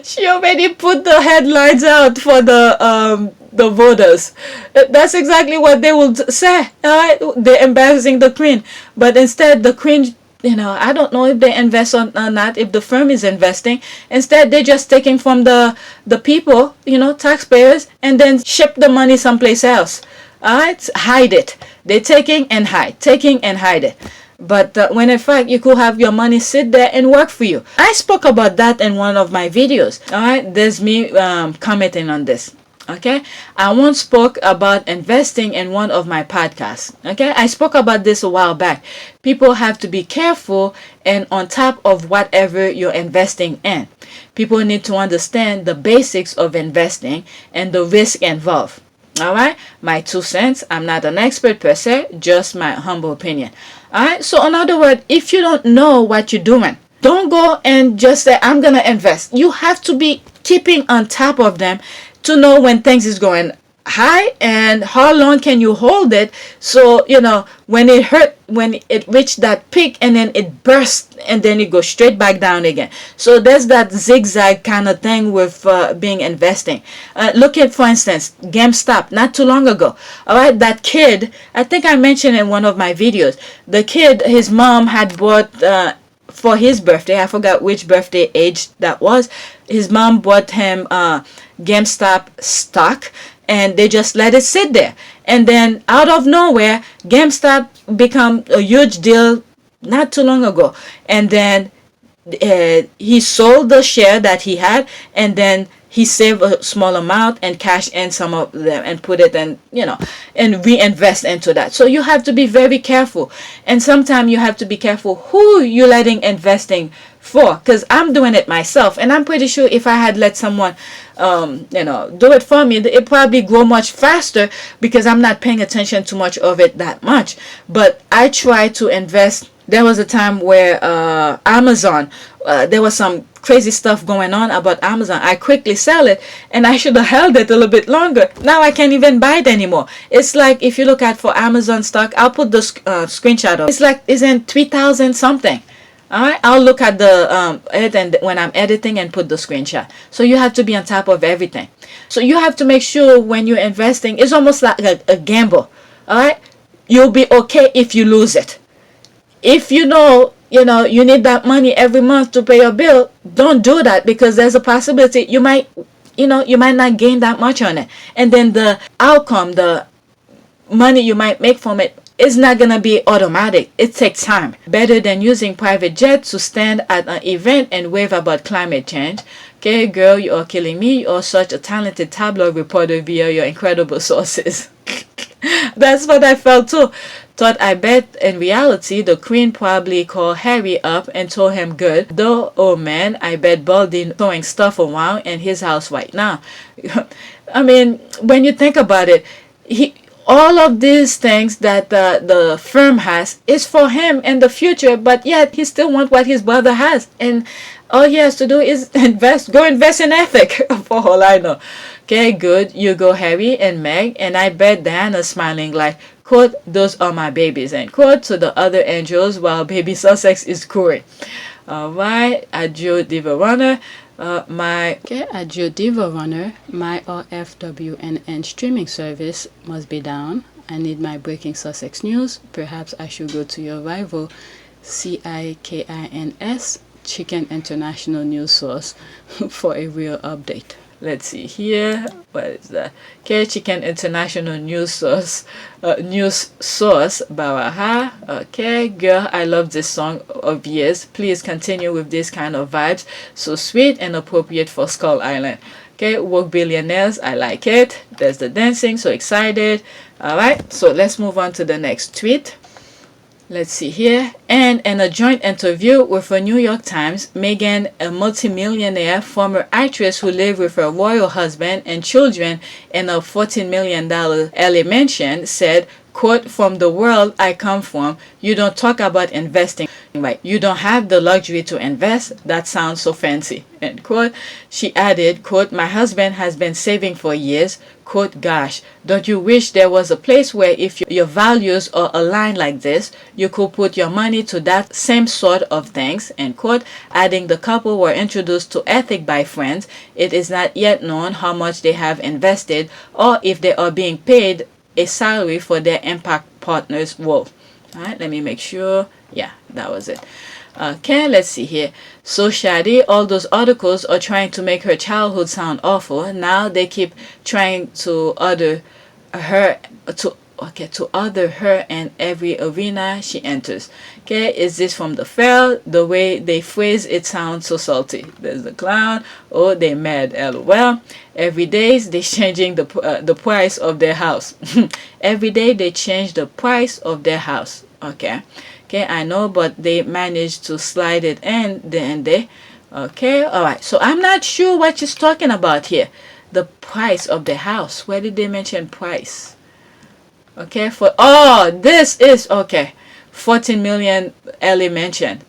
She already put the headlines out for the voters. That's exactly what they will say. Alright, they're embarrassing the Queen, but instead the Queen, you know, I don't know if they invest or not, if the firm is investing. Instead, they're just taking from the people, you know, taxpayers, and then ship the money someplace else. Alright, hide it. They're taking and hide it. But when in fact you could have your money sit there and work for you. I spoke about that in one of my videos. Alright, there's me commenting on this. Okay, I once spoke about investing in one of my podcasts. Okay, I spoke about this a while back. People have to be careful and on top of whatever you're investing in. People need to understand the basics of investing and the risk involved. Alright, my 2 cents. I'm not an expert per se, just my humble opinion. Alright, so in other words, if you don't know what you're doing, don't go and just say, I'm gonna invest. You have to be keeping on top of them to know when things is going high and how long can you hold it, so you know when it reached that peak and then it bursts and then it goes straight back down again. So there's that zigzag kind of thing with being investing. Look at, for instance, GameStop not too long ago. All right, that kid, I think I mentioned in one of my videos, the kid, his mom had bought for his birthday, I forgot which birthday age that was, his mom bought him GameStop stock, and they just let it sit there. And then out of nowhere, GameStop become a huge deal not too long ago. And then he sold the share that he had, and then he saved a small amount and cashed in some of them and put it in, you know, and reinvest into that. So you have to be very careful. And sometimes you have to be careful who you're letting investing for, because I'm doing it myself, and I'm pretty sure if I had let someone you know, do it for me, it probably grow much faster because I'm not paying attention to much of it that much. But I try to invest. There was a time where Amazon, there was some crazy stuff going on about Amazon. I quickly sell it, and I should have held it a little bit longer. Now I can't even buy it anymore. It's like, if you look at for Amazon stock, I'll put the screenshot of. It's like, it's in 3,000 something. Alright, I'll look at the it and when I'm editing and put the screenshot. So you have to be on top of everything. So you have to make sure when you're investing, it's almost like a gamble. Alright, you'll be okay if you lose it. If you know you need that money every month to pay your bill, don't do that, because there's a possibility you might not gain that much on it, and then the outcome, the money you might make from it, it's not gonna be automatic. It takes time. Better than using private jets to stand at an event and wave about climate change. Okay, girl, you are killing me. You are such a talented tabloid reporter via your incredible sources. That's what I felt too. Thought I bet in reality the Queen probably called Harry up and told him good. Though, oh man, I bet Baldy throwing stuff around in his house right now. I mean, when you think about it, all of these things that the firm has is for him in the future, but yet he still wants what his brother has, and all he has to do is go invest in Ethic, for all I know. Okay, good, you go Harry and Meg, and I bet Diana's smiling like, quote, those are my babies, end quote, to the other angels while baby Sussex is cooing. Alright, adieu Diva Runner. Adieu Diva Runner, my RFWNN streaming service must be down. I need my breaking Sussex news. Perhaps I should go to your rival, CIKINS, Chicken International News Source, for a real update. Let's see here. What is that? Okay, Chicken International News Source. Baraha. Okay, girl, I love this song of years. Please continue with this kind of vibes. So sweet and appropriate for Skull Island. Okay, Woke Billionaires, I like it. There's the dancing, so excited. Alright, so let's move on to the next tweet. Let's see here. And in a joint interview with the New York Times, Meghan, a multimillionaire former actress who lived with her royal husband and children in a $14 million LA mansion, said, quote, "From the world I come from, you don't talk about investing, right? You don't have the luxury to invest. That sounds so fancy," end quote. She added, quote, "My husband has been saving for years. Quote, gosh, don't you wish there was a place where if your values are aligned like this, you could put your money to that same sort of things," end quote. Adding the couple were introduced to ethic by friends. It is not yet known how much they have invested or if they are being paid a salary for their impact partners' role. All right, let me make sure. Yeah, that was it. Okay, let's see here. So Shadi, all those articles are trying to make her childhood sound awful. Now they keep trying to other her in every arena she enters. Okay, is this from the fair? The way they phrase it sounds so salty. There's the clown. Oh, they mad. LOL. Every day they changing the price of their house. Every day they change the price of their house. Okay. Okay, I know, but they managed to slide it in there. Okay, all right. So I'm not sure what she's talking about here. The price of the house. Where did they mention price? Okay, this is okay. 14 million LA mentioned.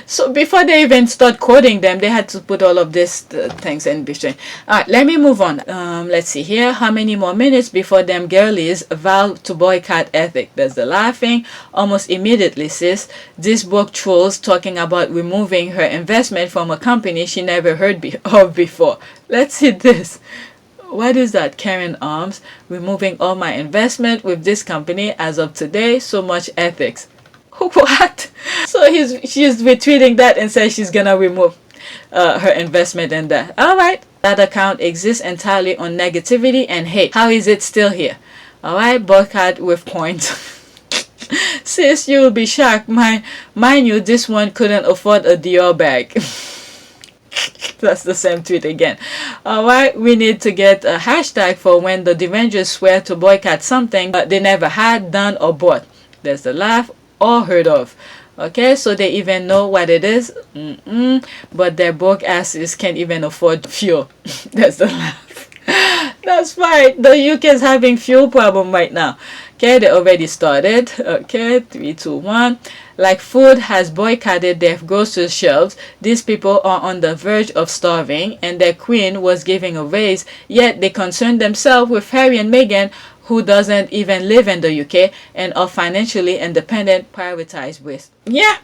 So before they even start quoting them, they had to put all of these things in between. All right, let me move on. Let's see here. How many more minutes before them girlies vow to boycott ethic? There's the laughing. Almost immediately, sis. This book trolls talking about removing her investment from a company she never heard of before. Let's see this. What is that? Karen Arms, removing all my investment with this company as of today. So much ethics. What? So she's retweeting that and says she's gonna remove her investment in that. All right, that account exists entirely on negativity and hate. How is it still here? All right, boycott with points. Sis, you will be shocked. Mind you, this one couldn't afford a Dior bag. That's the same tweet again. Alright, we need to get a hashtag for when the Devengers swear to boycott something they never had, done, or bought. There's the laugh or heard of. Okay, so they even know what it is. But their broke asses can't even afford fuel. That's the laugh. That's right. The UK is having fuel problem right now. Okay, they already started. Okay, 3, 2, 1. Like food has boycotted their grocery shelves, these people are on the verge of starving, and their queen was giving a raise, yet they concern themselves with Harry and Meghan, who doesn't even live in the UK and are financially independent, prioritize with. Yep,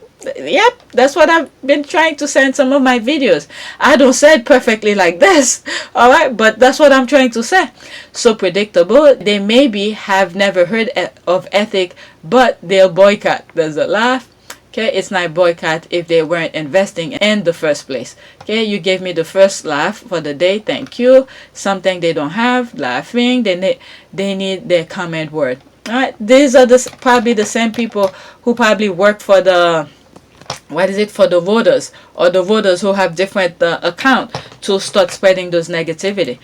that's what I've been trying to say in some of my videos. I don't say it perfectly like this, alright, but that's what I'm trying to say. So predictable, they maybe have never heard of ethic, but they'll boycott. There's a laugh. Okay, it's not boycott if they weren't investing in the first place. Okay, you gave me the first laugh for the day. Thank you. Something they don't have. Laughing. They need their comment word. All right, these are probably the same people who probably work for the for the voters, or the voters who have different account to start spreading those negativity.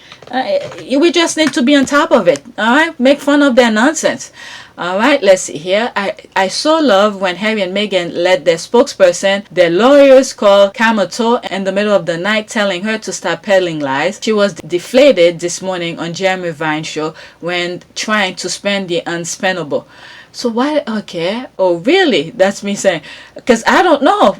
We just need to be on top of it. All right, make fun of their nonsense. All right, let's see here. I so love when Harry and Meghan let their spokesperson, their lawyers, call Kamato in the middle of the night telling her to stop peddling lies. She was deflated this morning on Jeremy Vine's show when trying to spend the unspendable. So why? Okay. Oh, really? That's me saying. Because I don't know.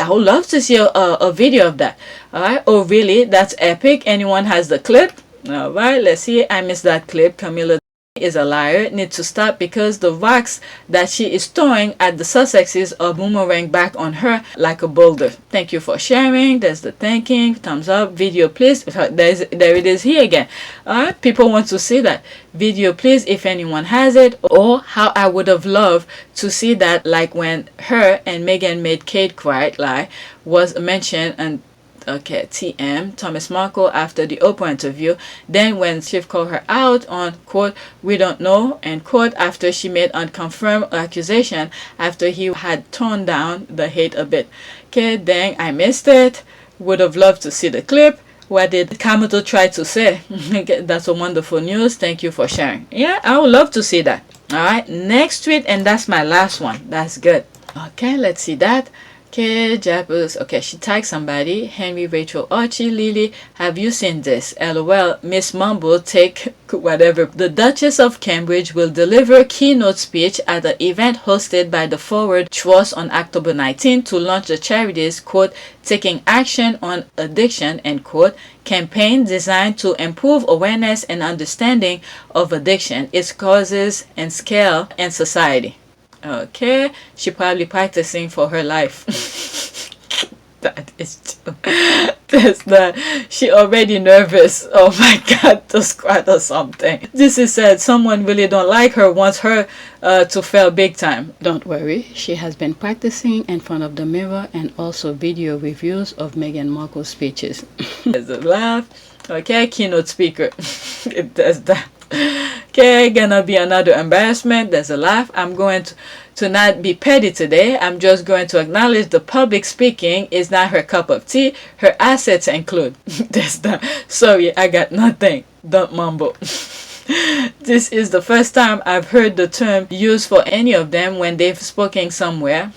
I would love to see a video of that. All right. Oh, really? That's epic. Anyone has the clip? All right. Let's see. I missed that clip. Camilla is a liar. Needs to stop because the rocks that she is throwing at the Sussexes are boomerang back on her like a boulder. Thank you for sharing. There's the thanking. Thumbs up. Video please. There it is here again. Alright, people want to see that. Video please if anyone has it. Or how I would have loved to see that, like when her and Meghan made Kate cry, was mentioned and Okay, TM, Thomas Markle, after the Oprah interview. Then when Schiff called her out on, quote, we don't know, and quote, after she made unconfirmed accusation after he had toned down the hate a bit. Okay, dang, I missed it. Would have loved to see the clip. What did Kamato try to say? That's a wonderful news. Thank you for sharing. Yeah, I would love to see that. All right, next tweet, and that's my last one. That's good. Okay, let's see that. Okay, Jappers. Okay, she tagged somebody. Henry, Rachel, Archie, Lili. Have you seen this? LOL. Miss Mumble, take whatever. The Duchess of Cambridge will deliver keynote speech at an event hosted by the Forward Trust on October 19 to launch the charity's, quote, taking action on addiction, end quote, campaign designed to improve awareness and understanding of addiction, its causes and scale in society. Okay, she probably practicing for her life. That is that's not. She already nervous. Oh my God, to squat or something. This is said. Someone really don't like her, wants her to fail big time. Don't worry, she has been practicing in front of the mirror and also video reviews of Meghan Markle's speeches. There's a laugh. Okay, keynote speaker. It does that. Okay, gonna be another embarrassment. There's a laugh. I'm going to not be petty today. I'm just going to acknowledge the public speaking is not her cup of tea. Her assets include. There's that. Sorry, I got nothing. Don't mumble. This is the first time I've heard the term used for any of them when they've spoken somewhere.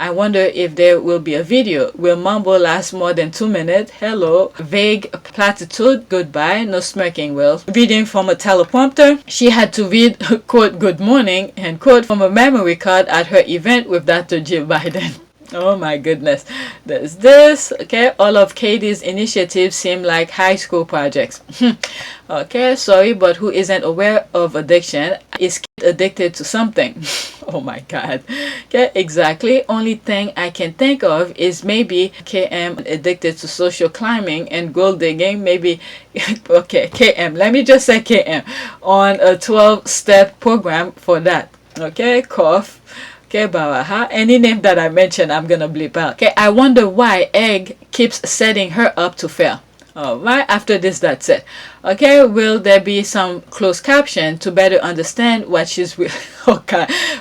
I wonder if there will be a video. Will mumble last more than 2 minutes? Hello. Vague platitude. Goodbye. No smirking will. Reading from a teleprompter. She had to read, quote, good morning, and quote, from a memory card at her event with Dr. Jill Biden. Oh my goodness. There's this. Okay, all of Katie's initiatives seem like high school projects. Okay, sorry, but who isn't aware of addiction? Is Kate addicted to something? Oh my God. Okay, exactly. Only thing I can think of is maybe KM addicted to social climbing and gold digging. Maybe, okay, KM. Let me just say KM on a 12-step program for that. Okay, cough. Okay, Bawaha. Any name that I mention, I'm gonna bleep out. Okay, I wonder why Egg keeps setting her up to fail. Alright, after this, that's it. Okay, will there be some closed caption to better understand what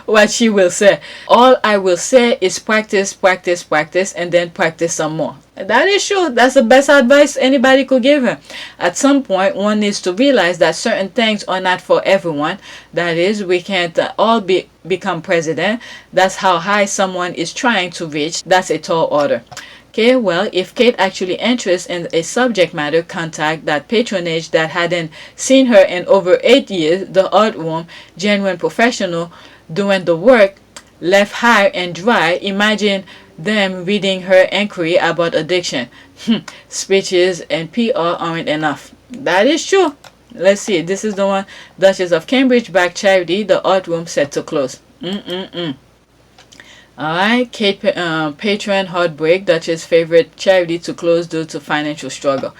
what she will say? All I will say is practice, practice, practice, and then practice some more. That is true. That's the best advice anybody could give her. At some point, one needs to realize that certain things are not for everyone. That is, we can't all become president. That's how high someone is trying to reach. That's a tall order. Okay, well, if Kate actually interested in a subject matter, contact that patronage that hadn't seen her in over 8 years, the art room, genuine professional, doing the work, left high and dry. Imagine them reading her inquiry about addiction. Speeches and PR aren't enough. That is true. Let's see. This is the one. Duchess of Cambridge backed charity. The art room set to close. Alright, Kate patron heartbreak. Duchess' favorite charity to close due to financial struggle.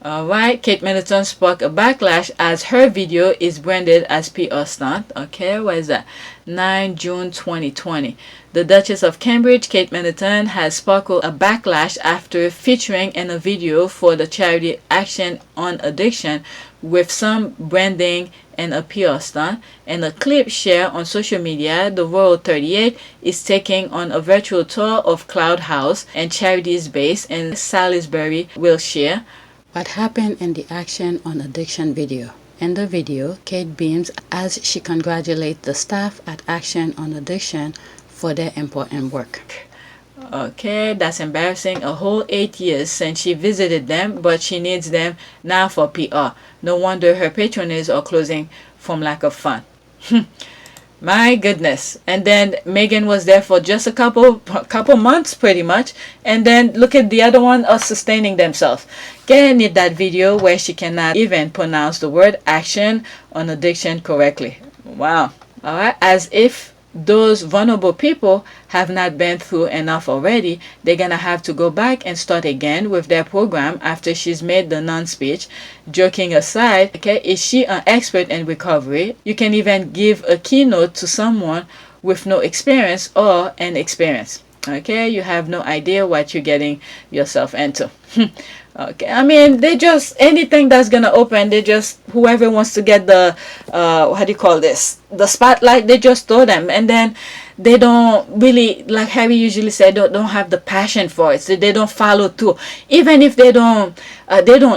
Alright, Kate Middleton sparked a backlash as her video is branded as PR stunt. Okay, what is that? 9 June 2020. The Duchess of Cambridge, Kate Middleton, has sparked a backlash after featuring in a video for the charity Action on Addiction with some branding and a PR stunt. In a clip shared on social media, the Royal 38 is taking on a virtual tour of Cloud House and charities based in Salisbury, Wiltshire. What happened in the Action on Addiction video? In the video, Kate beams as she congratulates the staff at Action on Addiction for their important work. Okay, that's embarrassing. A whole 8 years since she visited them, but she needs them now for PR. No wonder her patrons are closing from lack of fun. My goodness. And then Meghan was there for just a couple months pretty much. And then look at the other one sustaining themselves. Can need that video where she cannot even pronounce the word action on addiction correctly. Wow. Alright, as if those vulnerable people have not been through enough already. They're gonna have to go back and start again with their program after she's made the non-speech. Joking aside, okay, is she an expert in recovery? You can even give a keynote to someone with no experience or an experience. Okay, you have no idea what you're getting yourself into. Okay, I mean, they just, anything that's gonna open, they just, whoever wants to get the how do you call this, the spotlight, they just throw them, and then they don't really, like Harry usually said, don't have the passion for it, so they don't follow through, even if they don't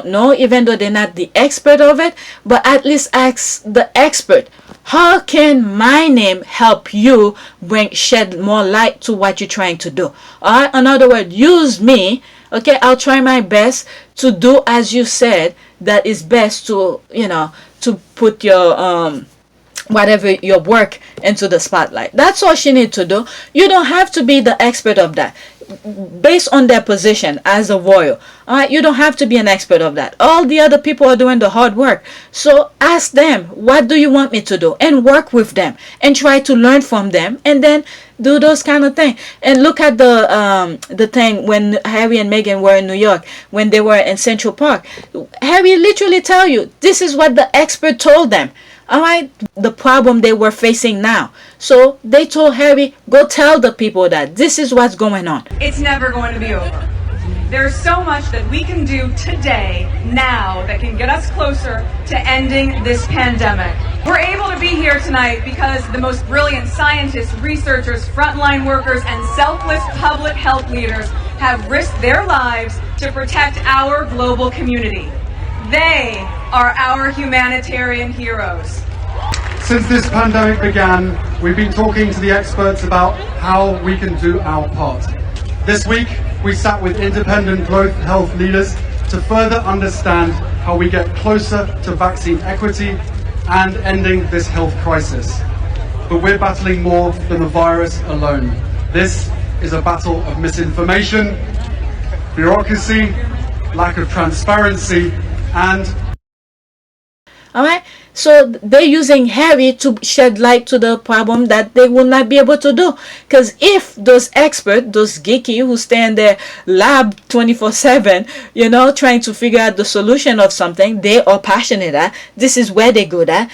know, even though they're not the expert of it. But at least ask the expert, how can my name help you shed more light to what you're trying to do? All right, in other words, use me. Okay, I'll try my best to do as you said that is best to, to put your whatever your work into the spotlight. That's all she needs to do. You don't have to be the expert of that. Based on their position as a royal, all right, you don't have to be an expert of that. All the other people are doing the hard work, so ask them, what do you want me to do, and work with them and try to learn from them, and then do those kind of things. And look at the thing when Harry and Meghan were in New York, when they were in Central Park. Harry literally tell you, this is what the expert told them. All right, the problem they were facing now. So they told Harry, go tell the people that this is what's going on. It's never going to be over. There's so much that we can do today, now, that can get us closer to ending this pandemic. We're able to be here tonight because the most brilliant scientists, researchers, frontline workers, and selfless public health leaders have risked their lives to protect our global community. They are our humanitarian heroes. Since this pandemic began, we've been talking to the experts about how we can do our part. This week, we sat with independent growth health leaders to further understand how we get closer to vaccine equity and ending this health crisis. But we're battling more than the virus alone. This is a battle of misinformation, bureaucracy, lack of transparency, and all right, so they're using Harry to shed light to the problem that they will not be able to do. Because if those experts, those geeky who stay in their lab 24/7, trying to figure out the solution of something they are passionate at, this is where they're good at.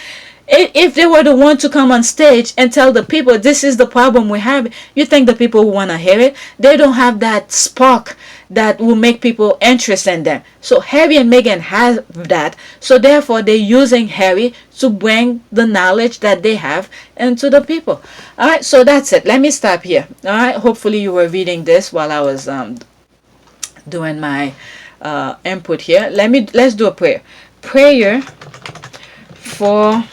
If they were the one to come on stage and tell the people this is the problem we have, you think the people will want to hear it? They don't have that spark that will make people interested in them. So Harry and Meghan have that, so therefore they're using Harry to bring the knowledge that they have into the people. All right, so that's it. Let me stop here. All right, hopefully you were reading this while I was doing my input here. Let's do a prayer for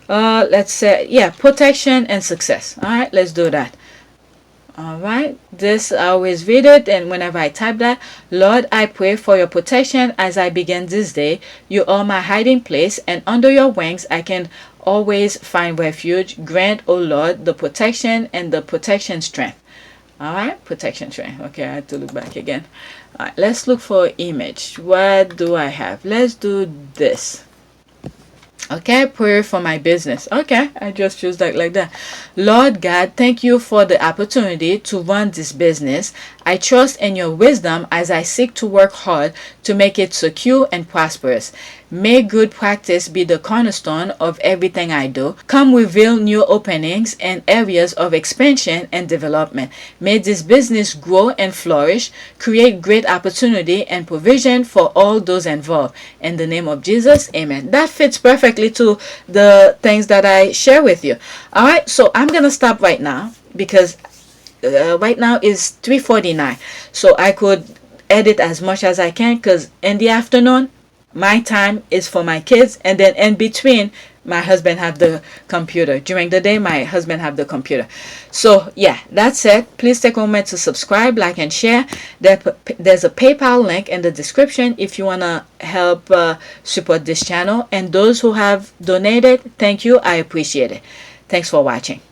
let's say, protection and success. All right, let's do that. All right, this I always read it, and whenever I type that, Lord, I pray for your protection as I begin this day. You are my hiding place, and under your wings I can always find refuge. Grant, O Lord, the protection and the protection strength. All right, protection strength. Okay, I have to look back again. All right, let's look for image. What do I have? Let's do this. Okay, prayer for my business. Okay, I just choose that like that. Lord God, thank you for the opportunity to run this business. I trust in your wisdom as I seek to work hard to make it secure and prosperous. May good practice be the cornerstone of everything I do. Come reveal new openings and areas of expansion and development. May this business grow and flourish. Create great opportunity and provision for all those involved. In the name of Jesus, amen. That fits perfectly to the things that I share with you. All right, so I'm going to stop right now because right now is 3:49. So I could edit as much as I can because in the afternoon, my time is for my kids, and then in between my husband have the computer. During the day my husband have the computer. So yeah, that's it. Please take a moment to subscribe, like, and share. There's a PayPal link in the description if you want to help support this channel, and those who have donated, thank you. I appreciate it. Thanks for watching.